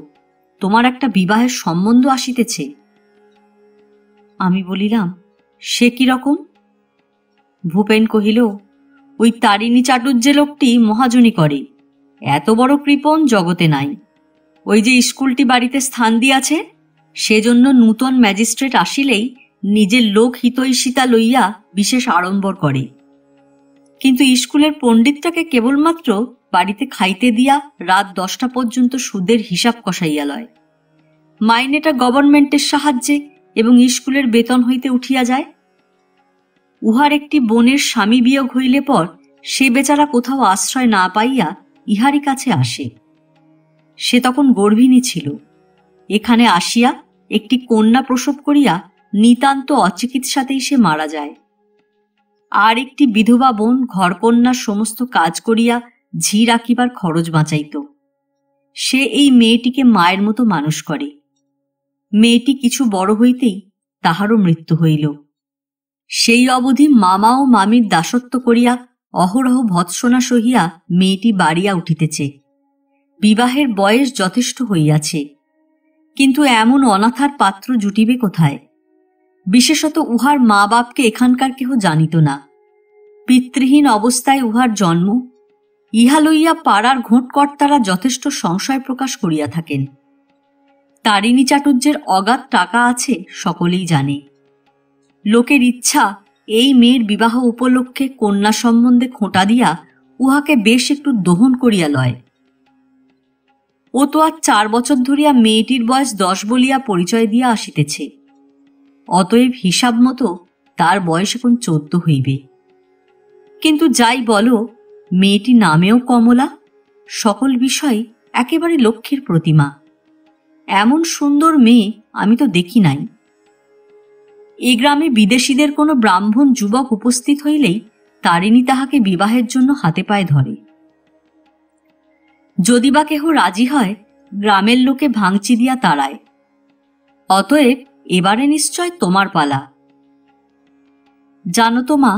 তোমার একটা বিবাহের সম্বন্ধ আসিতেছে। আমি বলিলাম, সে কি রকম? ভূপেন কহিল, ওই তারিণী চাটুর্যে লোকটি মহাজনী করে, এত বড় কৃপণ জগতে নাই। ওই যে স্কুলটি বাড়িতে স্থান দিয়াছে, সেজন্য নূতন ম্যাজিস্ট্রেট আসিলেই নিজের লোক হিতৈষিতা লইয়া বিশেষ আড়ম্বর করে, কিন্তু স্কুলের পণ্ডিতটাকে কেবলমাত্র বাড়িতে খাইতে দিয়া রাত 10টা পর্যন্ত সুদের হিসাব কষাইয়া লয়। মাইনেটা গভর্নমেন্টের সাহায্যে এবং স্কুলের বেতন হইতে উঠিয়া যায়। উহার একটি বোনের স্বামী বিয়োগ হইলে পর সে বেচারা কোথাও আশ্রয় না পাইয়া ইহারই কাছে আসে। সে তখন গর্ভিণী ছিল। এখানে আসিয়া একটি কন্যা প্রসব করিয়া নিতান্ত অচিকিৎসাতেই সে মারা যায়। আর একটি বিধবা বোন ঘরকন্যার সমস্ত কাজ করিয়া ঝি রাখিবার খরচ বাঁচাইত। সে এই মেয়েটিকে মায়ের মতো মানুষ করে। মেয়েটি কিছু বড় হইতেই তাহারও মৃত্যু হইল। সেই অবধি মামা ও মামির দাসত্ব করিয়া অহরহ ভৎসনা সহিয়া মেয়েটি বাড়িয়া উঠিতেছে। বিবাহের বয়স যথেষ্ট হইয়াছে, কিন্তু এমন অনাথার পাত্র জুটিবে কোথায়? বিশেষত উহার মা বাপকে এখানকার কেহ জানিত না। পিতৃহীন অবস্থায় উহার জন্ম, ইহা লইয়া পাড়ার ঘোঁটকর্তারা যথেষ্ট সংশয় প্রকাশ করিয়া থাকেন। তারিণী চাটুর্যের অগাধ টাকা আছে সকলেই জানে। লোকের ইচ্ছা এই মেয়ের বিবাহ উপলক্ষে কন্যা সম্বন্ধে খোঁটা দিয়া উহাকে বেশ একটু দহন করিয়া লয়। ও তো আর 4 বছর ধরিয়া মেয়েটির বয়স 10 বলিয়া পরিচয় দিয়া আসিতেছে। অতএব হিসাব মতো তার বয়স এখন 14 হইবে। কিন্তু যাই বলো, মেয়েটি নামেও কমলা, সকল বিষয় একেবারে লক্ষ্মীর প্রতিমা। এমন সুন্দর মেয়ে আমি তো দেখি নাই। এ গ্রামে বিদেশীদের কোনো ব্রাহ্মণ যুবক উপস্থিত হইলেই তারিণী তাহাকে বিবাহের জন্য হাতে পায়ে ধরে। যদি বা কেহ রাজি হয়, গ্রামের লোকে ভাঙচি দিয়া তাড়ায়। অতএব এবারে নিশ্চয় তোমার পালা। জানো তো মা,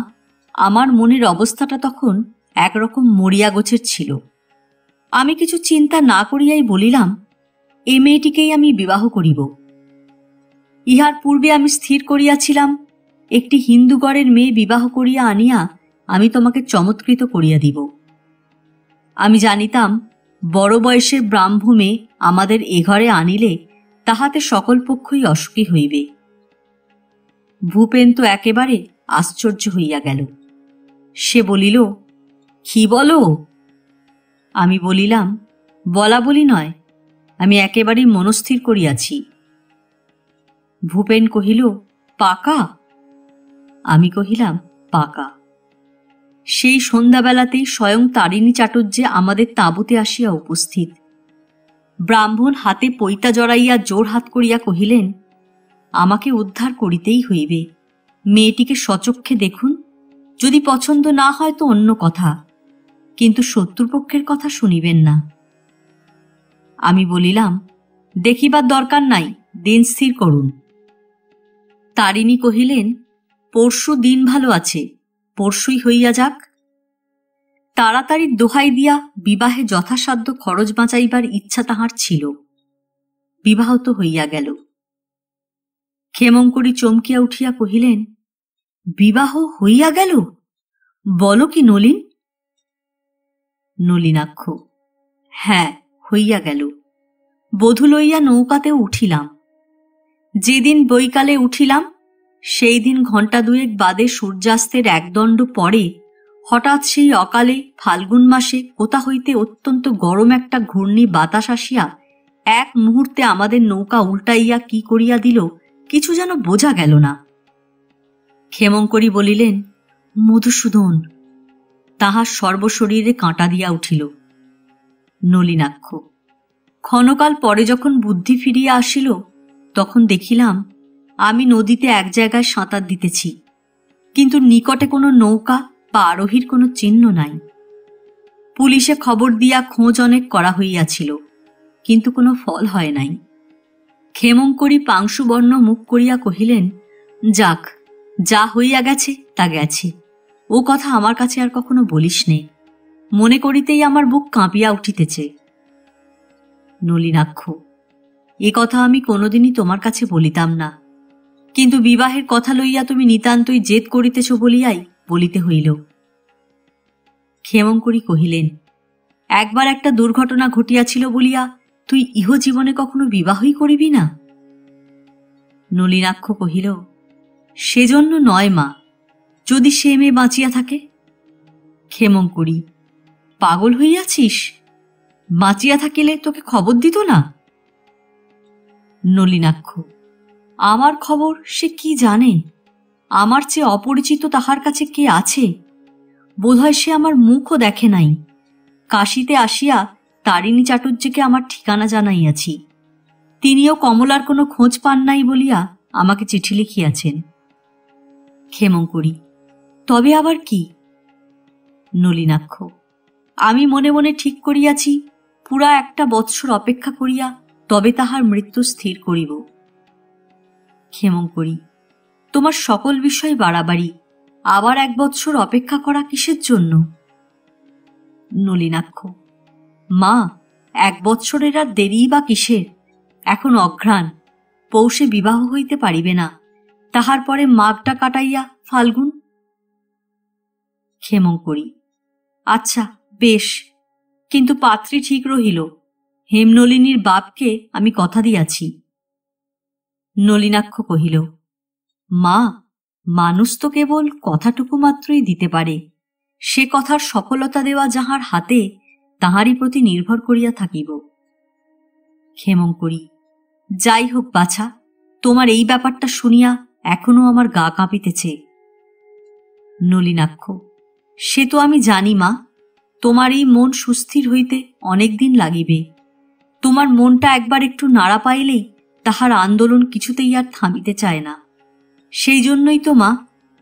আমার মনের অবস্থাটা তখন একরকম মরিয়া গোছের ছিল। আমি কিছু চিন্তা না করিয়াই বলিলাম, এ মেয়েটিকেই আমি বিবাহ করিব। ইহার পূর্বে আমি স্থির করিয়াছিলাম, একটি হিন্দুগড়ের মেয়ে বিবাহ করিয়া আনিয়া আমি তোমাকে চমৎকৃত করিয়া দিব। আমি জানিতাম বড় বয়সের ব্রাহ্ম মেয়ে আমাদের এ ঘরে আনিলে তাহাতে সকল পক্ষই অসুখী হইবে। ভূপেন তো একেবারে আশ্চর্য হইয়া গেল। সে বলিল, কি বলো? আমি বলিলাম, বলা বলি নয়, আমি একেবারেই মনস্থির করিয়াছি। ভূপেন কহিল, পাকা? আমি কহিলাম, পাকা। সেই সন্ধ্যাবেলাতেই স্বয়ং তারিণী চাটুর্যে আমাদের তাঁবুতে আসিয়া উপস্থিত। ব্রাহ্মণ হাতে পৈতা জড়াইয়া জোর হাত করিয়া কহিলেন, আমাকে উদ্ধার করিতেই হইবে। মেয়েটিকে সচক্ষে দেখুন, যদি পছন্দ না হয় তো অন্য কথা, কিন্তু শত্রুপক্ষের কথা শুনিবেন না। আমি বলিলাম, দেখিবার দরকার নাই, দিন স্থির করুন। তারিণী কহিলেন, পরশু দিন ভালো আছে, পরশুই হইয়া যাক। তাড়াতাড়ি দোহাই দিয়া বিবাহে যথাসাধ্য খরচ বাঁচাইবার ইচ্ছা তাহার ছিল। বিবাহ তো হইয়া গেল। ক্ষেমংকরী চমকিয়া উঠিয়া কহিলেন, বিবাহ হইয়া গেল? বলো কি নলিন? নলিনাক্ষ, হ্যাঁ, হইয়া গেল। বধূ লইয়া নৌকাতে উঠিলাম। যেদিন বৈকালে উঠিলাম, সেই দিন ঘণ্টা 2 বাদে সূর্যাস্তের একদণ্ড পরে হঠাৎ সেই অকালে ফাল্গুন মাসে কোথা হইতে অত্যন্ত গরম একটা ঘূর্ণি বাতাস আসিয়া এক মুহূর্তে আমাদের নৌকা উল্টাইয়া কি করিয়া দিল কিছু যেন বোঝা গেল না। ক্ষেমংকরী বলিলেন, মধুসূদন। তাহার সর্বশরীরে কাঁটা দিয়া উঠিল। নলিনাক্ষ, ক্ষণকাল পরে যখন বুদ্ধি ফিরিয়া আসিল, তখন দেখিলাম আমি নদীতে এক জায়গায় সাঁতার দিতেছি, কিন্তু নিকটে কোনো নৌকা বা আরোহীর কোনো চিহ্ন নাই। পুলিশে খবর দিয়া খোঁজ অনেক করা হইয়াছিল, কিন্তু কোনো ফল হয় নাই। ক্ষেমংকরী পাংশুবর্ণ মুখ করিয়া কহিলেন, যাক, যা হইয়া গেছে তা গেছে, ও কথা আমার কাছে আর কখনো বলিস নে, মনে করিতেই আমার বুক কাঁপিয়া উঠিতেছে। নলিনাক্ষ, এ কথা আমি কোনোদিনই তোমার কাছে বলিতাম না, কিন্তু বিবাহের কথা লইয়া তুমি নিতান্তই জেদ করিতেছ বলিয়াই বলিতে হইল। ক্ষেমংকরী কহিলেন, একবার একটা দুর্ঘটনা ঘটিয়াছিল বলিয়া তুই ইহ জীবনে কখনো বিবাহই করিবি না? নলিনাক্ষ কহিল, সেজন্য নয় মা, যদি সে মেয়ে বাঁচিয়া থাকে। ক্ষেমংকরী, পাগল হইয়াছিস? বাঁচিয়া থাকিলে তোকে খবর দিত না? নলিনাক্ষ, আমার খবর সে কি জানে? আমার চেয়ে অপরিচিত তাহার কাছে কে আছে? বোধহয় সে আমার মুখও দেখে নাই। কাশীতে আসিয়া তারিণী চাটুর্যকে আমার ঠিকানা জানাইয়াছি, তিনিও কমলার কোনো খোঁজ পান নাই বলিয়া আমাকে চিঠি লিখিয়াছেন। ক্ষেমংকরী, তবে আবার কি? নলিনাক্ষ, আমি মনে মনে ঠিক করিয়াছি, পুরা 1 বৎসর অপেক্ষা করিয়া তবে তাহার মৃত্যু স্থির করিব। ক্ষেমংকরী, তোমার সকল বিষয় বাড়াবাড়ি, আবার 1 বৎসর অপেক্ষা করা কিসের জন্য? নলিনাক্ষ: মা, 1 বৎসরের আর দেরি বা কিসের? এখন অঘ্রাণ, পৌষে বিবাহ হইতে পারিবে না, তাহার পরে মাঘটা কাটাইয়া ফাল্গুন। ক্ষেমংকরী: আচ্ছা, বেশ, কিন্তু পাত্রী ঠিক রহিল। হেমনলিনীর বাপকে আমি কথা দিয়াছি। নলিনাক্ষ কহিল: মা, মানুষ তো কেবল কথাটুকু মাত্রই দিতে পারে, সে কথার সফলতা দেওয়া যাহার হাতে, তাহারই প্রতি নির্ভর করিয়া থাকিব। ক্ষেমংকরী: যাই হোক বাছা, তোমার এই ব্যাপারটা শুনিয়া এখনো আমার গা কাঁপিতেছে। নলিনাক্ষ: সে তো আমি জানি মা, তোমার এই মন সুস্থির হইতে অনেক দিন লাগিবে। তোমার মনটা একবার একটু নাড়া পাইলেই তাহার আন্দোলন কিছুতেই আর থামিতে চায় না। সেই জন্যই তো মা,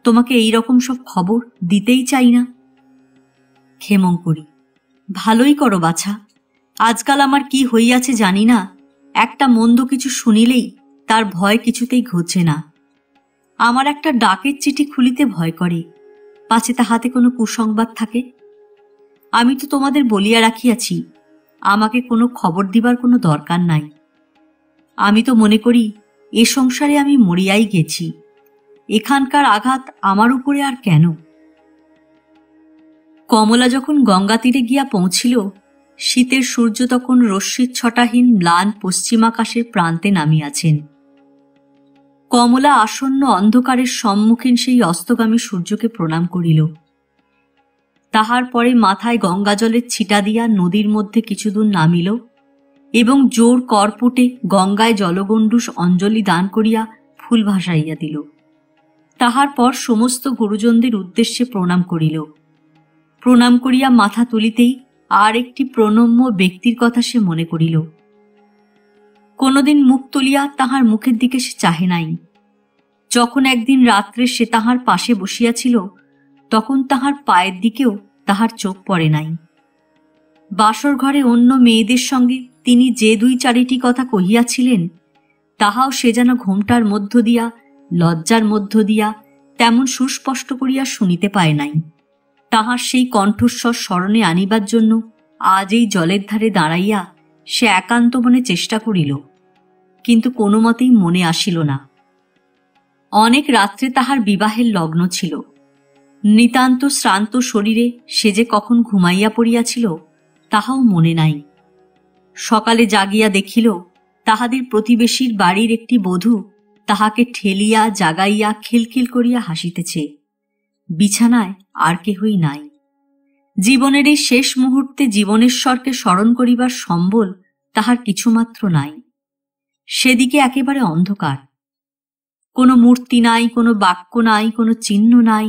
তোমাকে এই রকম সব খবর দিতেই চাই না। ক্ষেমংকরী: ভালোই করো বাছা, আজকাল আমার কি হইয়াছে জানি না, একটা মন্দ কিছু শুনিলেই তার ভয় কিছুতেই ঘুচে না। আমার একটা ডাকের চিঠি খুলিতে ভয় করে, পাছে তাহাতে কোনো কুসংবাদ থাকে। আমি তো তোমাদের বলিয়া রাখিয়াছি, আমাকে কোনো খবর দিবার কোনো দরকার নাই। আমি তো মনে করি এ সংসারে আমি মরিয়াই গেছি, এখানকার আঘাত আমার উপরে আর কেন। কমলা যখন গঙ্গা তীরে গিয়া পৌঁছিল, শীতের সূর্য তখন রশ্মির ছটাহীন ম্লান পশ্চিমাকাশের প্রান্তে নামিয়াছেন। কমলা আসন্ন অন্ধকারের সম্মুখীন সেই অস্তগামী সূর্যকে প্রণাম করিল। তাহার পরে মাথায় গঙ্গাজলের ছিটা দিয়া নদীর মধ্যে কিছুদূর নামিল এবং জোর করপুটে গঙ্গায় জলগণ্ডূষ অঞ্জলি দান করিয়া ফুল ভাসাইয়া দিল। তাহার পর সমস্ত গুরুজনদের উদ্দেশ্যে প্রণাম করিল। প্রণাম করিয়া মাথা তুলিতেই আর একটি প্রণম্য ব্যক্তির কথা সে মনে করিল। কোনোদিন মুখ তুলিয়া তাহার মুখের দিকে সে চাহে নাই। যখন একদিন রাত্রে সে তাহার পাশে বসিয়াছিল, তখন তাহার পায়ের দিকেও তাহার চোখ পড়ে নাই। বাসর ঘরে অন্য মেয়েদের সঙ্গে তিনি যে 2-4টি কথা কহিয়াছিলেন, তাহাও সে যেন ঘোমটার মধ্য দিয়া, লজ্জার মধ্য দিয়া তেমন সুস্পষ্ট করিয়া শুনিতে পায় নাই। তাহার সেই কণ্ঠস্বর স্মরণে আনিবার জন্য আজ এই জলের ধারে দাঁড়াইয়া সে একান্ত মনে চেষ্টা করিল, কিন্তু কোনো মতেই মনে আসিল না। অনেক রাত্রে তাহার বিবাহের লগ্ন ছিল। নিতান্ত শ্রান্ত শরীরে সে যে কখন ঘুমাইয়া পড়িয়াছিল তাহাও মনে নাই। সকালে জাগিয়া দেখিল, তাহাদের প্রতিবেশীর বাড়ির একটি বধূ তাহাকে ঠেলিয়া জাগাইয়া খিলখিল করিয়া হাসিতেছে। বিছানায় আর কেহই নাই। জীবনের এই শেষ মুহূর্তে জীবনেশ্বরকে স্মরণ করিবার সম্বল তাহার কিছুমাত্র নাই। সেদিকে একেবারে অন্ধকার। কোনো মূর্তি নাই, কোনো বাক্য নাই, কোনো চিহ্ন নাই।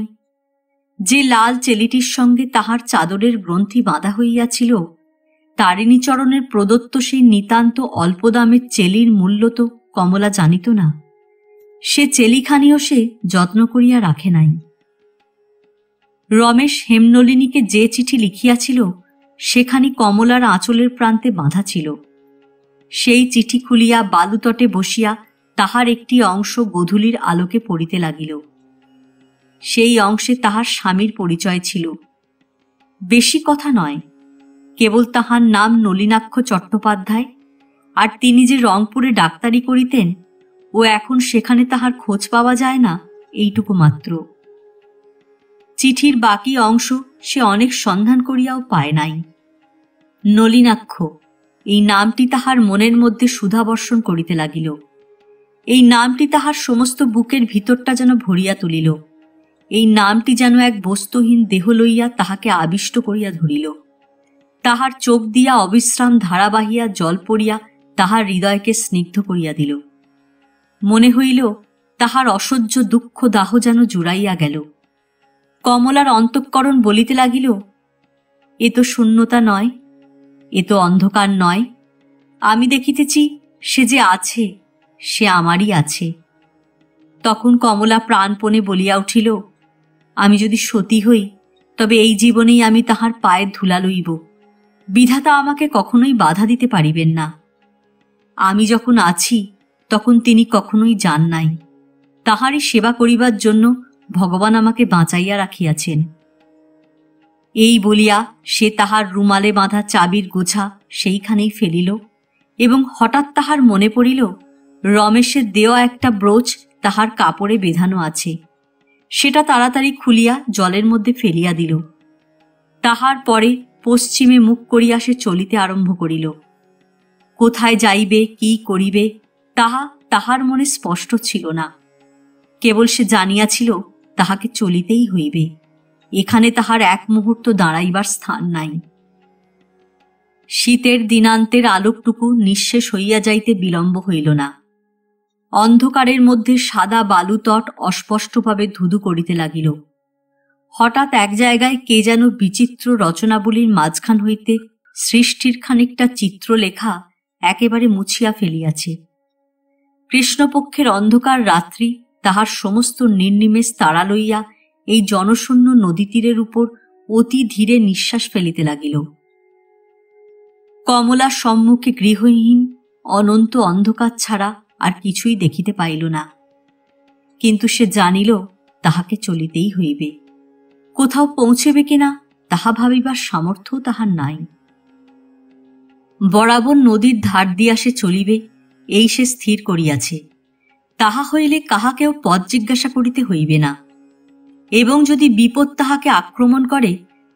যে লাল চেলিটির সঙ্গে তাহার চাদরের গ্রন্থি বাঁধা হইয়াছিল, তারিণীচরণের প্রদত্ত সেই নিতান্ত অল্প দামের চেলির মূল্য তো কমলা জানিত না। সে চেলিখানিও সে যত্ন করিয়া রাখে নাই। রমেশ হেমনলিনীকে যে চিঠি লিখিয়াছিল, সেখানি কমলার আঁচলের প্রান্তে বাঁধা ছিল। সেই চিঠি খুলিয়া বালুতটে বসিয়া তাহার একটি অংশ গোধূলির আলোকে পড়িতে লাগিল। সেই অংশে তাহার স্বামীর পরিচয় ছিল। বেশি কথা নয়, কেবল তাহার নাম নলিনাক্ষ চট্টোপাধ্যায়, আর তিনি যে রংপুরে ডাক্তারি করিতেন ও এখন সেখানে তাহার খোঁজ পাওয়া যায় না, এইটুকু মাত্র। চিঠির বাকি অংশ সে অনেক সন্ধান করিয়াও পায় নাই। নলিনাক্ষ, এই নামটি তাহার মনের মধ্যে সুধাবর্ষণ করিতে লাগিল। এই নামটি তাহার সমস্ত বুকের ভিতরটা যেন ভরিয়া তুলিল। এই নামটি যেন এক বস্তুহীন দেহ লইয়া তাহাকে আবিষ্ট করিয়া ধরিল। তাহার চোখ দিয়া অবিশ্রাম ধারা বাহিয়া জল পড়িয়া তাহার হৃদয়কে স্নিগ্ধ করিয়া দিল। মনে হইল তাহার অসহ্য দুঃখ দাহ যেন জুড়াইয়া গেল। কমলার অন্তঃকরণ বলিতে লাগিল, এ তো শূন্যতা নয়, এ তো অন্ধকার নয়। আমি দেখিতেছি সে যে আছে, সে আমারই আছে। তখন কমলা প্রাণপণে বলিয়া উঠিল, আমি যদি সতী হই, তবে এই জীবনেই আমি তাহার পায়ের ধুলা লইব। বিধাতা আমাকে কখনোই বাধা দিতে পারিবেন না। আমি যখন আছি তখন তিনি কখনোই যান নাই। তাহারই সেবা করিবার জন্য ভগবান আমাকে বাঁচাইয়া রাখিয়াছেন। এই বলিয়া সে তাহার রুমালে বাঁধা চাবির গোছা সেইখানেই ফেলিল এবং হঠাৎ তাহার মনে পড়িল রমেশের দেওয়া একটা ব্রোচ তাহার কাপড়ে বেঁধানো আছে। সেটা তাড়াতাড়ি খুলিয়া জলের মধ্যে ফেলিয়া দিল। তাহার পরে পশ্চিমে মুখ করিয়া সে চলিতে আরম্ভ করিল। কোথায় যাইবে, কি করিবে, তাহা তাহার মনে স্পষ্ট ছিল না। কেবল সে জানিয়াছিল তাহাকে চলিতেই হইবে, এখানে তাহার এক মুহূর্ত দাঁড়াইবার স্থান নাই। শীতের দিনান্তের আলোকটুকু নিঃশেষ হইয়া যাইতে বিলম্ব হইল না। অন্ধকারের মধ্যে সাদা বালুতট অস্পষ্টভাবে ধুধু করিতে লাগিল। হঠাৎ এক জায়গায় কে যেন বিচিত্র রচনাবলীর মাঝখান হইতে সৃষ্টির খানিকটা চিত্রলেখা একেবারে মুছিয়া ফেলিয়াছে। কৃষ্ণপক্ষের অন্ধকার রাত্রি তাহার সমস্ত নির্নিমেষ তাড়া লইয়া এই জনশূন্য নদীতীরের উপর অতি ধীরে নিঃশ্বাস ফেলিতে লাগিল। কমলার সম্মুখে গৃহহীন অনন্ত অন্ধকার ছাড়া আর কিছুই দেখিতে পাইল না। কিন্তু সে জানিল তাহাকে চলিতেই হইবে। কোথাও পৌঁছেবে কিনা তাহা ভাবিবার সামর্থ্য তাহার নাই। বরাবর নদীর ধার দিয়া সে চলিবে এই সে স্থির করিয়াছে। তাহা হইলে কাহাকেও পথ জিজ্ঞাসা করিতে হইবে না, এবং যদি বিপদ তাহাকে আক্রমণ করে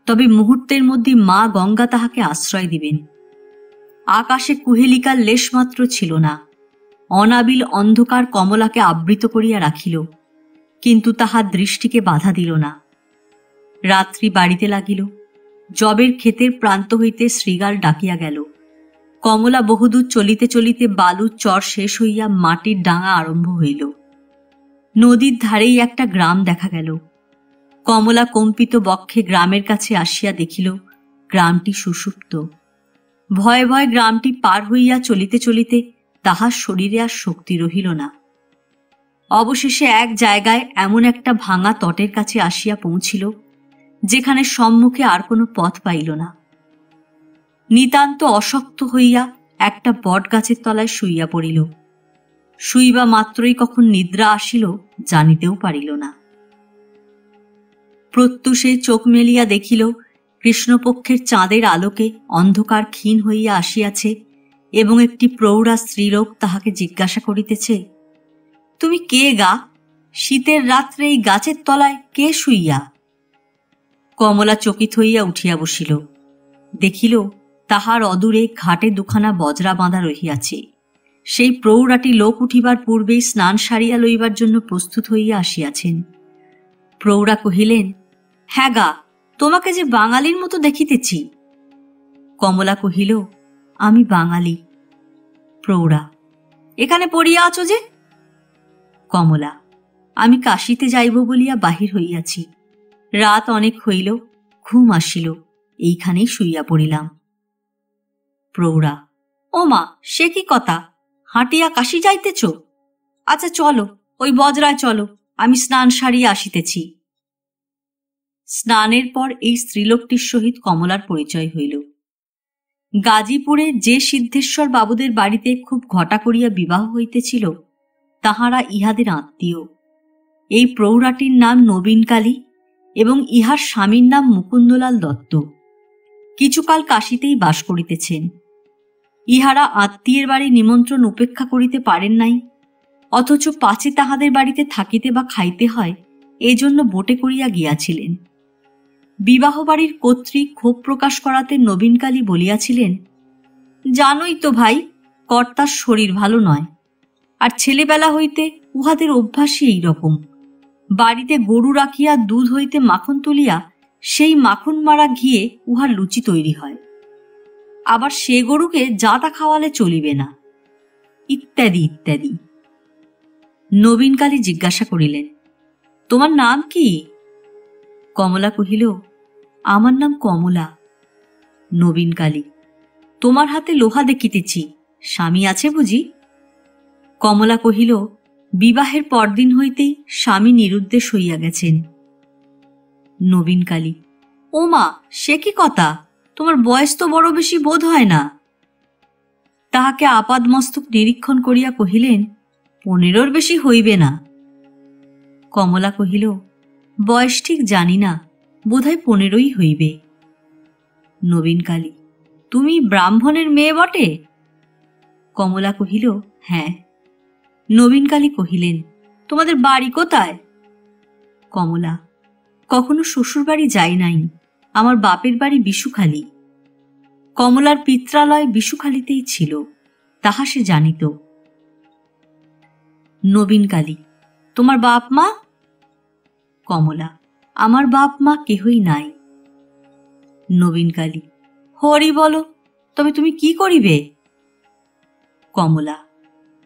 তবে মুহূর্তের মধ্যে মা গঙ্গা তাহাকে আশ্রয় দিবেন। আকাশে কুহেলিকার লেশমাত্র ছিল না। অনাবিল অন্ধকার কমলাকে আবৃত করিয়া রাখিল, কিন্তু তাহার দৃষ্টিকে বাধা দিল না। রাত্রি বাড়িতে লাগিল। জবের ক্ষেতের প্রান্ত হইতে শৃগাল ডাকিয়া গেল। কমলা বহুদূর চলিতে চলিতে বালুর চর শেষ হইয়া মাটির ডাঙা আরম্ভ হইল। নদীর ধারেই একটা গ্রাম দেখা গেল। কমলা কম্পিত বক্ষে গ্রামের কাছে আসিয়া দেখিল গ্রামটি সুষুপ্ত। ভয়ে ভয়ে গ্রামটি পার হইয়া চলিতে চলিতে তাহার শরীরে আর শক্তি রহিল না। অবশেষে এক জায়গায় এমন একটা ভাঙা তটের কাছে আসিয়া পৌঁছিল যেখানে সম্মুখে আর কোনো পথ পাইল না। নিতান্ত অশক্ত হইয়া একটা বট গাছের তলায় শুইয়া পড়িল। শুইবা মাত্রই কখন নিদ্রা আসিল জানিতেও পারিল না। প্রত্যুষে চোখ মেলিয়া দেখিল কৃষ্ণপক্ষের চাঁদের আলোকে অন্ধকার ক্ষীণ হইয়া আসিয়াছে এবং একটি প্রৌঢ়া স্ত্রীলোক তাহাকে জিজ্ঞাসা করিতেছে, তুমি কে গা? শীতের রাত্রে এই গাছের তলায় কে শুইয়া? কমলা চকিত হইয়া উঠিয়া বসিল। দেখিল তাহার অদূরে ঘাটে দুখানা বজরা বাঁধা রহিয়াছে। সেই প্রৌঢ়াটি লোক উঠিবার পূর্বেই স্নান সারিয়া লইবার জন্য প্রস্তুত হইয়া আসিয়াছেন। প্রৌঢ়া কহিলেন, হ্যাঁ গা, তোমাকে যে বাঙালির মতো দেখিতেছি। কমলা কহিল, আমি বাঙালি। প্রৌঢ়া, এখানে পড়িয়া আছো যে? কমলা, আমি কাশীতে যাইব বলিয়া বাহির হইয়াছি। রাত অনেক হইল, ঘুম আসিল, এইখানেই শুইয়া পড়িলাম। প্রৌঢ়া, ও মা, সে কি কথা? হাঁটিয়া কাশী যাইতেছ? আচ্ছা চলো, ওই বজরায় চলো, আমি স্নান সারিয়া আসিতেছি। স্নানের পর এই স্ত্রীলোকটির সহিত কমলার পরিচয় হইল। গাজীপুরে যে সিদ্ধেশ্বর বাবুদের বাড়িতে খুব ঘটা করিয়া বিবাহ হইতেছিল তাহারা ইহাদের আত্মীয়। এই প্রৌঢ়াটির নাম নবীনকালী এবং ইহার স্বামীর নাম মুকুন্দলাল দত্ত। কিছুকাল কাশীতেই বাস করিতেছেন। ইহারা আত্মীয়ের বাড়ি নিমন্ত্রণ উপেক্ষা করিতে পারেন নাই, অথচ পাছে তাহাদের বাড়িতে থাকিতে বা খাইতে হয় এজন্য বোটে করিয়া গিয়াছিলেন। বিবাহ বাড়ির কর্ত্রী ক্ষোভ প্রকাশ করাতে নবীনকালী বলিয়াছিলেন, জানোই তো ভাই, কর্তার শরীর ভালো নয়, আর ছেলেবেলা হইতে উহাদের অভ্যাসই এই রকম। বাড়িতে গরু রাখিয়া দুধ হইতে মাখন তুলিয়া সেই মাখন মারা ঘিয়ে উহার লুচি তৈরি হয়। আবার সে গরুকে যা তা খাওয়ালে চলিবে না, ইত্যাদি ইত্যাদি। নবীনকালী জিজ্ঞাসা করিলেন, তোমার নাম কি? কমলা কহিল, আমার নাম কমলা। নবীনকালী, তোমার হাতে লোহা দেখিতেছি, স্বামী আছে বুঝি? কমলা কহিল, বিবাহের পরদিন হইতেই স্বামী নিরুদ্দেশ হইয়া গেছেন। নবীনকালী, ও মা, সে কি কথা? তোমার বয়স তো বড় বেশি বোধ হয় না। তাহাকে আপাদমস্তক নিরীক্ষণ করিয়া কহিলেন, 15 বেশি হইবে না। কমলা কহিল, বয়স ঠিক জানি না, বোধহয় 15ই হইবে। নবীনকালী: তুমি ব্রাহ্মণের মেয়ে বটে? কমলা কহিল, হ্যাঁ। নবীনকালী কহিলেন, তোমাদের বাড়ি কোথায়? কমলা: কখনো শ্বশুর বাড়ি যাই নাই, আমার বাপের বাড়ি বিশুখালী। কমলার পিত্রালয় বিশুখালীতেই ছিল, তাহা সে জানিত। নবীনকালী: তোমার বাপ মা? কমলা: আমার বাপ মা কেহই নাই। নবীনকালী: হরি বলো, তবে তুমি কি করিবে? কমলা: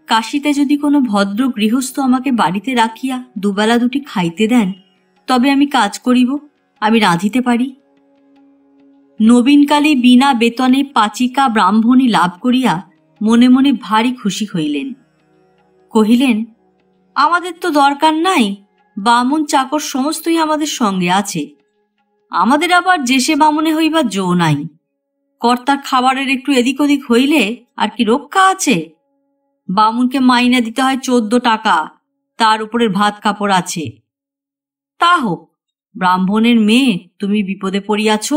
কাশীতে যদি কোনো ভদ্র গৃহস্থ আমাকে বাড়িতে রাখিয়া দুবেলা দুটি খাইতে দেন, তবে আমি কাজ করিব, আমি রাঁধিতে পারি। নবীনকালী বিনা বেতনে পাচিকা ব্রাহ্মণী লাভ করিয়া মনে মনে ভারী খুশি হইলেন। কহিলেন, আমাদের তো দরকার নাই, বামুন চাকর সমস্তই আমাদের সঙ্গে আছে। আমাদের আবার যেসে বামুনে হইবার জো নাই। কর্তার খাবারের একটু এদিক ওদিক হইলে আর কি রক্ষা আছে? বামুনকে মাইনে দিতে হয় 14 টাকা, তার উপরের ভাত কাপড় আছে। তা হোক, ব্রাহ্মণের মেয়ে তুমি বিপদে পড়িয়াছ,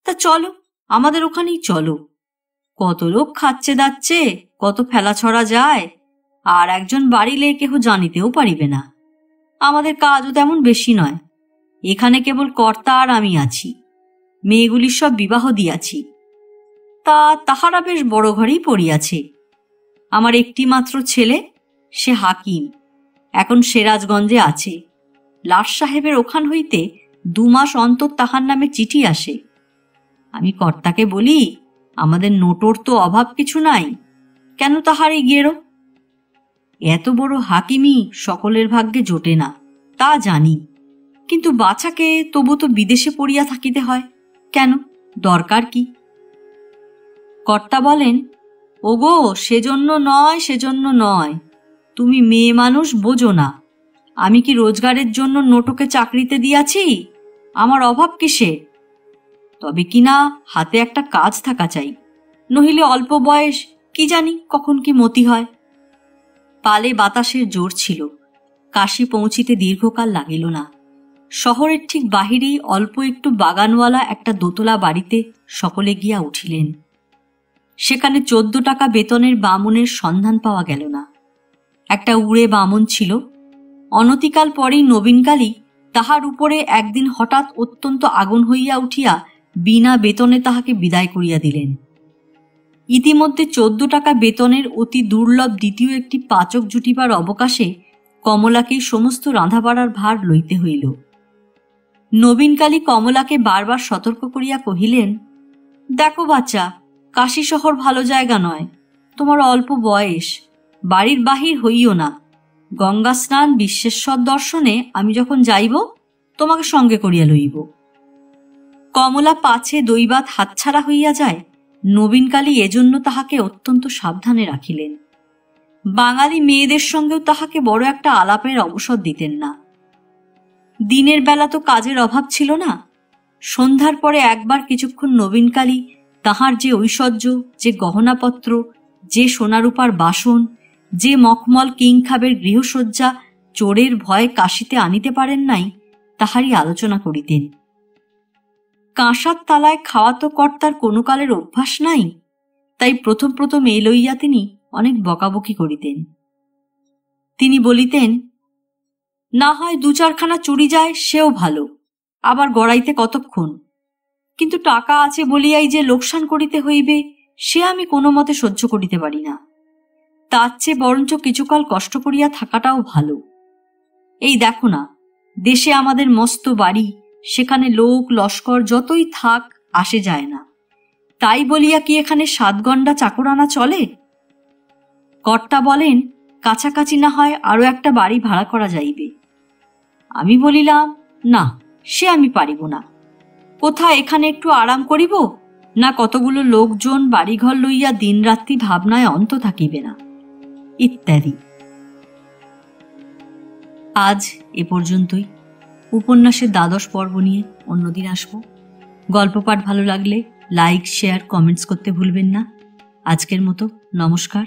তা চলো, আমাদের ওখানেই চলো। কত লোক খাচ্ছে দাচ্ছে, কত ফেলা ছড়া যায়, আর একজন বাড়িলে কেহ জানিতেও পারিবে না। আমাদের কাজও তেমন বেশি নয়, এখানে কেবল কর্তা আর আমি আছি। মেয়েগুলির সব বিবাহ দিয়াছি, তাহারা বেশ বড় ঘরেই পড়িয়াছে। আমার একটি মাত্র ছেলে, সে হাকিম, এখন সিরাজগঞ্জে আছে। লাট সাহেবের ওখান হইতে 2 মাস অন্তর তাহার নামে চিঠি আসে। আমি কর্তাকে বলি, আমাদের নোটর তো অভাব কিছু নাই, কেন তাহার এই গেরো? এত বড় হাকিমি সকলের ভাগ্যে জোটে না, তা জানি, কিন্তু বাছাকে তবু তো বিদেশে পড়িয়া থাকিতে হয়, কেন, দরকার কি? কর্তা বলেন, ওগো, সেজন্য নয়, সেজন্য নয়, তুমি মেয়ে মানুষ, বোঝো না। আমি কি রোজগারের জন্য নোটকে চাকরিতে দিয়াছি? আমার অভাব কিসে? তবে কিনা হাতে একটা কাজ থাকা চাই, নহিলে অল্প বয়স, কি জানি কখন কি মতি হয়। পালে বাতাসের জোর ছিল, কাশী পৌঁছিতে দীর্ঘকাল লাগিল না। শহরের ঠিক বাহিরেই অল্প একটু বাগানওয়ালা একটা দোতলা বাড়িতে সকলে গিয়া উঠিলেন। সেখানে 14 টাকা বেতনের বামুনের সন্ধান পাওয়া গেল না। একটা উড়ে বামুন ছিল। অনতিকাল পরেই নবীনকালী তাহার উপরে একদিন হঠাৎ অত্যন্ত আগুন হইয়া উঠিয়া বিনা বেতনে তাহাকে বিদায় করিয়া দিলেন। ইতিমধ্যে 14 টাকা বেতনের অতি দুর্লভ দ্বিতীয় একটি পাচক জুটিবার অবকাশে কমলাকেই সমস্ত রাঁধাবাড়ার ভার লইতে হইল। নবীনকালী কমলাকে বারবার সতর্ক করিয়া কহিলেন, দেখো বাচ্চা, কাশী শহর ভালো জায়গা নয়, তোমার অল্প বয়স, বাড়ির বাহির হইও না। গঙ্গা স্নান, বিশ্বেশ্বর দর্শনে আমি যখন যাইব, তোমাকে সঙ্গে করিয়া লইব। কমলা পাছে দৈবাত হাতছাড়া হইয়া যায়, নবীনকালী এজন্য তাহাকে অত্যন্ত সাবধানে রাখিলেন। বাঙালি মেয়েদের সঙ্গেও তাহাকে বড় একটা আলাপের অবসর দিতেন না। দিনের বেলা তো কাজের অভাব ছিল না। সন্ধ্যার পরে একবার কিছুক্ষণ নবীনকালী তাহার যে ঐশ্বর্য, যে গহনাপত্র, যে সোনারূপার বাসন, যে মখমল কিংখাবের গৃহসজ্জা চোরের ভয়ে কাশীতে আনিতে পারেন নাই, তাহারই আলোচনা করিতেন। কাঁসার তালায় খাওয়া তো কর্তার কোনো কালের অভ্যাস নাই, তাই প্রথম প্রথম এ লইয়া তিনি অনেক বকাবকি করিতেন। তিনি বলিতেন, না হয় 2-4 খানা চুরি যায় সেও ভালো, আবার গড়াইতে কতক্ষণ, কিন্তু টাকা আছে বলিয়াই যে লোকসান করিতে হইবে, সে আমি কোনো মতে সহ্য করিতে পারি না। তার চেয়ে বরঞ্চ কিছুকাল কষ্ট করিয়া থাকাটাও ভালো। এই দেখো না, দেশে আমাদের মস্ত বাড়ি, সেখানে লোক লস্কর যতই থাক আসে যায় না, তাই বলিয়া কি এখানে 7 গন্ডা চাকর আনা চলে? কর্তা বলেন, কাছাকাছি না হয় আরো একটা বাড়ি ভাড়া করা যাইবে। আমি বলিলাম, না, সে আমি পারিব না। কোথায় এখানে একটু আরাম করিব, না কতগুলো লোকজন বাড়িঘর লইয়া দিনরাত্রি ভাবনায় অন্ত থাকিবে না, ইত্যাদি। আজ এ পর্যন্তই। উপন্যাসের 12 পর্ব নিয়ে অন্যদিন আসব। গল্প পাঠ ভালো লাগলে লাইক, শেয়ার, কমেন্টস করতে ভুলবেন না। আজকের মতো নমস্কার।